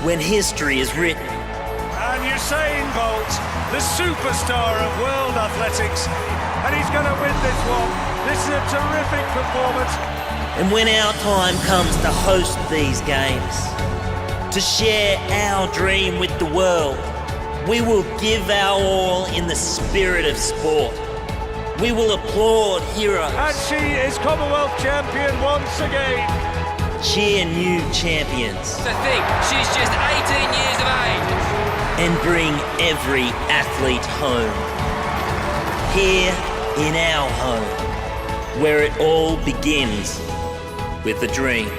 when history is written. And Usain Bolt, the superstar of world athletics, and he's going to win this one. This is a terrific performance. And when our time comes to host these games, to share our dream with the world, we will give our all in the spirit of sport. We will applaud heroes. And she is Commonwealth champion once again. Cheer new champions. To think she's just 18 years of age. And bring every athlete home. Here in our home, where it all begins with a dream.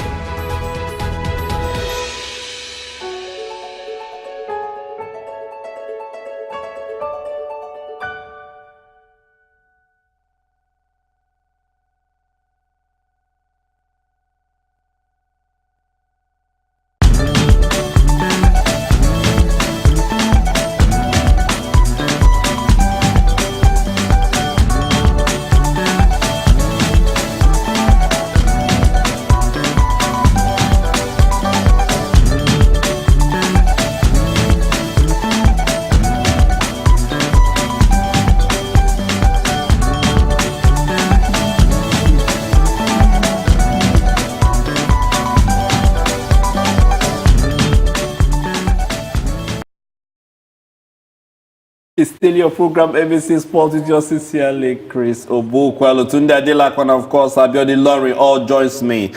It's still your program, ABC Sport, with your sincerely, Chris Obukwelu. Tunde Adelakwan, of course, Abiodun Lorry, all joins me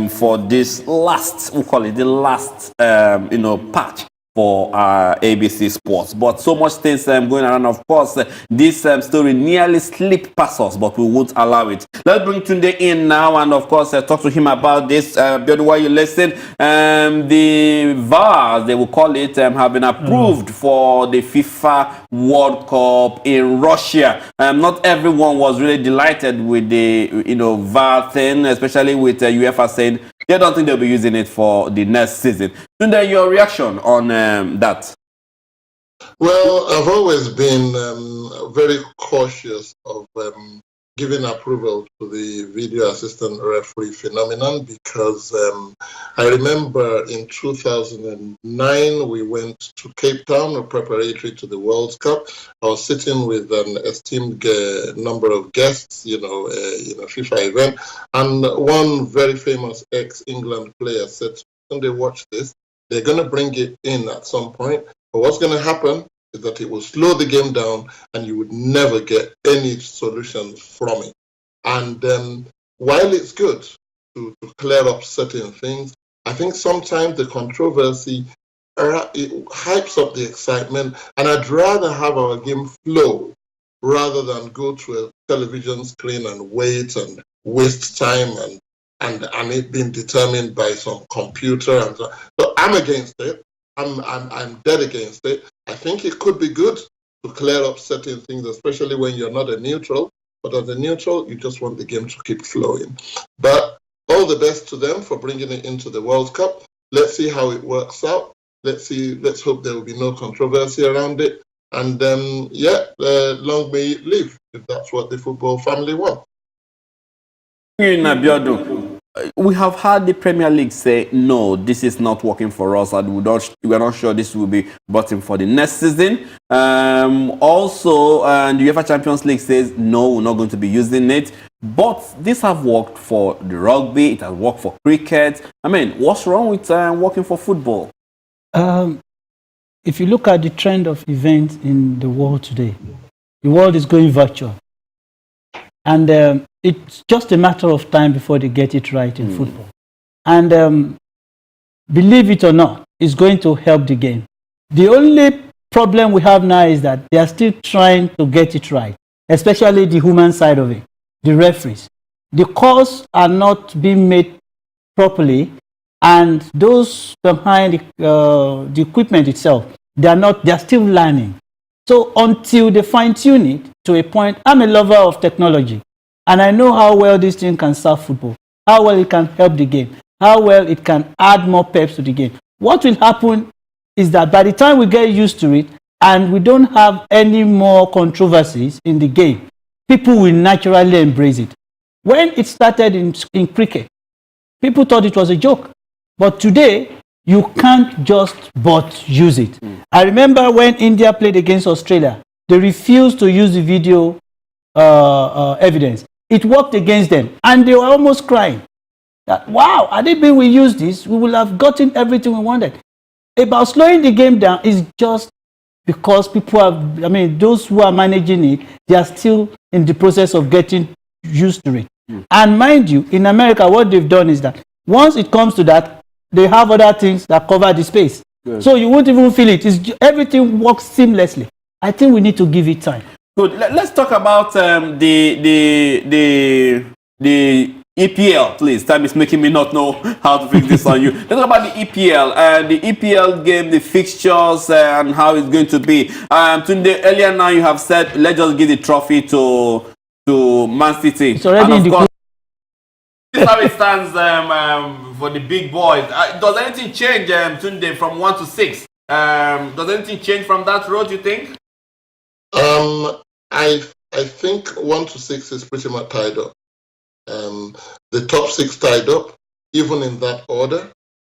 for this last, we call it the last, patch for ABC Sports. But so much things going around, of course. This story nearly slipped past us, but we won't allow it. Let's bring Tunde in now and, of course, talk to him about this. Abiodun, while you listen, the VAR, they will call it, have been approved for the FIFA World Cup in Russia. Not everyone was really delighted with the, VAR thing, especially with UEFA saying they don't think they'll be using it for the next season. Tunde, your reaction on that? Well, I've always been very cautious of giving approval to the video assistant referee phenomenon because I remember in 2009 we went to Cape Town, preparatory to the World Cup. I was sitting with an esteemed number of guests, FIFA event, and one very famous ex-England player said, "When they watch this, they're going to bring it in at some point, but what's going to happen is that it will slow the game down and you would never get any solutions from it." And while it's good to clear up certain things, I think sometimes the controversy it hypes up the excitement, and I'd rather have our game flow rather than go to a television screen and wait and waste time and it being determined by some computer. And so I'm against it. I'm dead against it. I think it could be good to clear up certain things, especially when you're not a neutral. But as a neutral, you just want the game to keep flowing. But all the best to them for bringing it into the World Cup. Let's see how it works out. Let's hope there will be no controversy around it. And long may it live, if that's what the football family want. Abiodun, we have had the Premier League say, no, this is not working for us, and we are not sure this will be brought in for the next season. Also, the UEFA Champions League says, no, we're not going to be using it. But this have worked for the rugby, it has worked for cricket. I mean, what's wrong with working for football? If you look at the trend of events in the world today, the world is going virtual. And it's just a matter of time before they get it right in football. And believe it or not, it's going to help the game. The only problem we have now is that they are still trying to get it right, especially the human side of it, the referees. The calls are not being made properly, and those behind the equipment itself, they are still learning. So until they fine-tune it to a point, I'm a lover of technology, and I know how well this thing can serve football, how well it can help the game, how well it can add more peps to the game. What will happen is that by the time we get used to it and we don't have any more controversies in the game, people will naturally embrace it. When it started in cricket, people thought it was a joke. But today, you can't just but use it. I remember when India played against Australia, they refused to use the video evidence. It worked against them, and they were almost crying. That, wow, had it been we used this, we would have gotten everything we wanted. About slowing the game down is just because people have, I mean, those who are managing it, they are still in the process of getting used to it. And mind you, in America, what they've done is that once it comes to that, they have other things that cover the space. Good. So you won't even feel it. Everything works seamlessly. I think we need to give it time. Good. Let's talk about the EPL, please. Time is making me not know how to fix this on you. Let's talk about the EPL. The EPL game, the fixtures, and how it's going to be. Today, earlier now, you have said, let's just give the trophy to Man City. It's already and in the this is how it stands for the big boys. Does anything change Tunde from 1 to 6? Does anything change from that road, you think? I think 1 to 6 is pretty much tied up. The top 6 tied up, even in that order.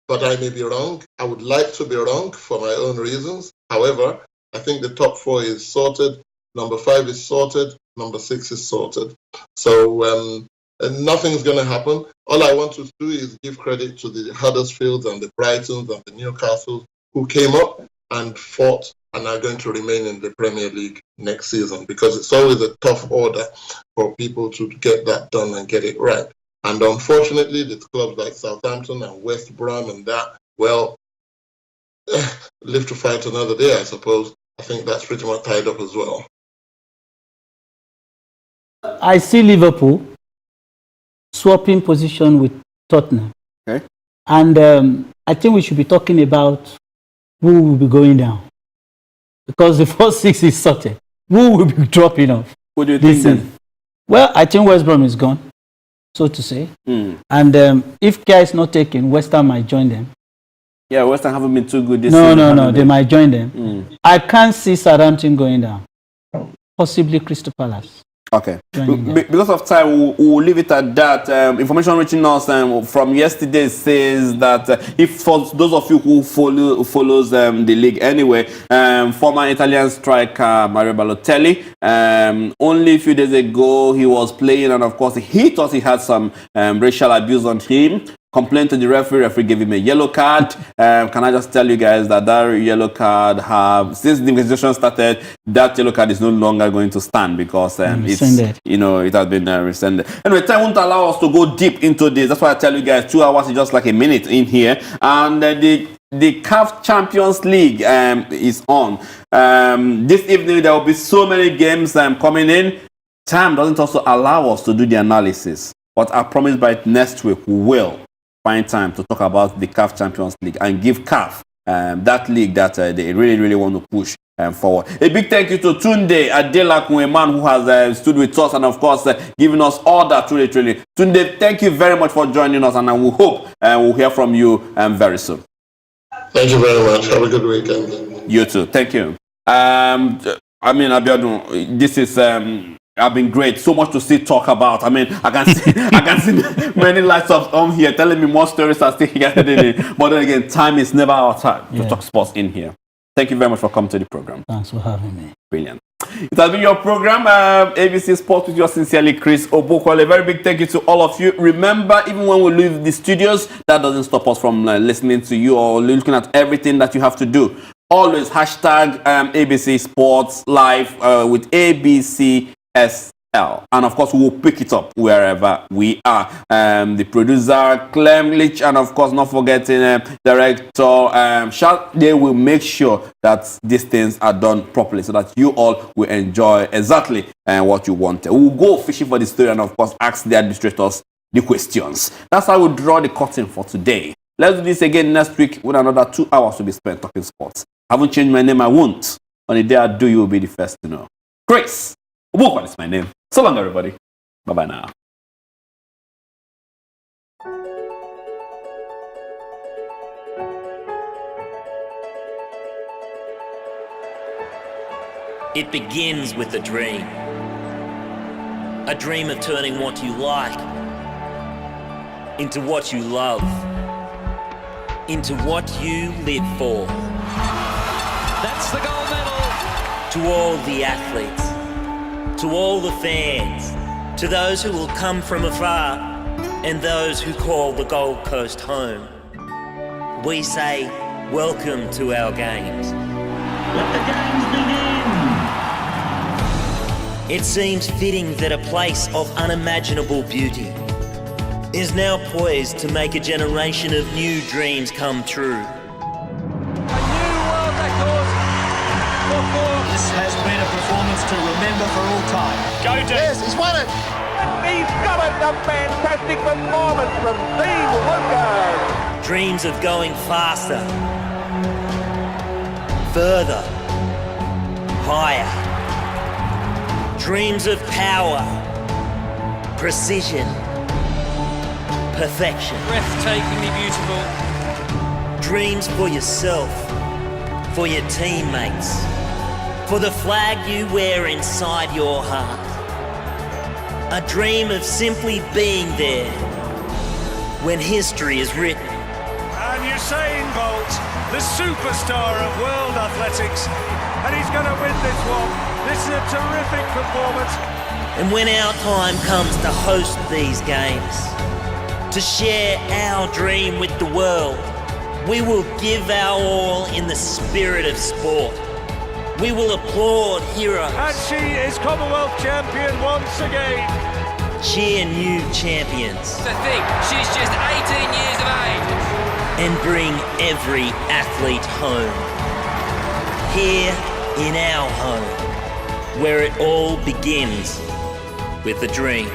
But I may be wrong. I would like to be wrong for my own reasons. However, I think the top 4 is sorted. Number 5 is sorted. Number 6 is sorted. So and nothing's going to happen. All I want to do is give credit to the Huddersfields and the Brightons and the Newcastles who came up and fought and are going to remain in the Premier League next season, because it's always a tough order for people to get that done and get it right. And unfortunately, the clubs like Southampton and West Brom and that, well, live to fight another day, I suppose. I think that's pretty much tied up as well. I see Liverpool swapping position with Tottenham. Okay. And I think we should be talking about who will be going down. Because the first 6 is sorted. Who will be dropping off? What do you think then? Well, I think West Brom is gone, so to say. And if care is not taken, West Ham might join them. Yeah, West Ham haven't been too good this season. No, they might join them. I can't see Southampton going down. Possibly Crystal Palace. Okay. Because of time, we'll leave it at that. Information reaching us from yesterday says that if for those of you who follows the league anyway, former Italian striker Mario Balotelli, only a few days ago he was playing, and of course he thought he had some racial abuse on him. Complained to the referee gave him a yellow card. Can I just tell you guys that yellow card since the investigation started, that yellow card is no longer going to stand because it's, you know, it has been rescinded. Anyway, time won't allow us to go deep into this. That's why I tell you guys 2 hours is just like a minute in here. And the CAF Champions League is on. This evening there will be so many games coming in. Time doesn't also allow us to do the analysis. But I promise by next week we will find time to talk about the CAF Champions League and give CAF that league that they really, really want to push forward. A big thank you to Tunde Adelakun, a man who has stood with us and, of course, given us all that truly. Tunde, thank you very much for joining us, and I will hope we'll hear from you very soon. Thank you very much. Have a good weekend. You too. Thank you. Abiodun, this is Have been great. So much to still talk about. I mean, I can see many lights of on here telling me more stories are still here. But then again, time is never our time to talk sports in here. Thank you very much for coming to the program. Thanks for having me. Brilliant. It has been your program, ABC Sport, with yours sincerely, Chris Obukwole. A very big thank you to all of you. Remember, even when we leave the studios, that doesn't stop us from listening to you or looking at everything that you have to do. Always hashtag ABC Sports Live with ABCSL. And of course, we will pick it up wherever we are. The producer, Clem Leach, and of course, not forgetting director, they will make sure that these things are done properly so that you all will enjoy exactly what you want. We will go fishing for the story and of course, ask the administrators the questions. That's how we draw the curtain for today. Let's do this again next week with another 2 hours to be spent talking sports. I haven't changed my name, I won't. On the day I do, you will be the first to know. Chris Obukwole is my name. So long, everybody. Bye-bye now. It begins with a dream. A dream of turning what you like into what you love, into what you live for. That's the gold medal. To all the athletes, to all the fans, to those who will come from afar, and those who call the Gold Coast home, we say welcome to our games. Let the games begin. It seems fitting that a place of unimaginable beauty is now poised to make a generation of new dreams come true. A new world record for four. This has been a performance to remember for all time. Go deep. Yes, he's won it. And he's got it. A fantastic performance from Steve Lucas. Dreams of going faster, further, higher. Dreams of power, precision, perfection. Breathtakingly beautiful. Dreams for yourself, for your teammates, for the flag you wear inside your heart. A dream of simply being there when history is written. And Usain Bolt, the superstar of world athletics, and he's going to win this one. This is a terrific performance. And when our time comes to host these games, to share our dream with the world, we will give our all in the spirit of sport. We will applaud heroes. And she is Commonwealth champion once again. Cheer new champions. To think she's just 18 years of age. And bring every athlete home. Here in our home, where it all begins with a dream.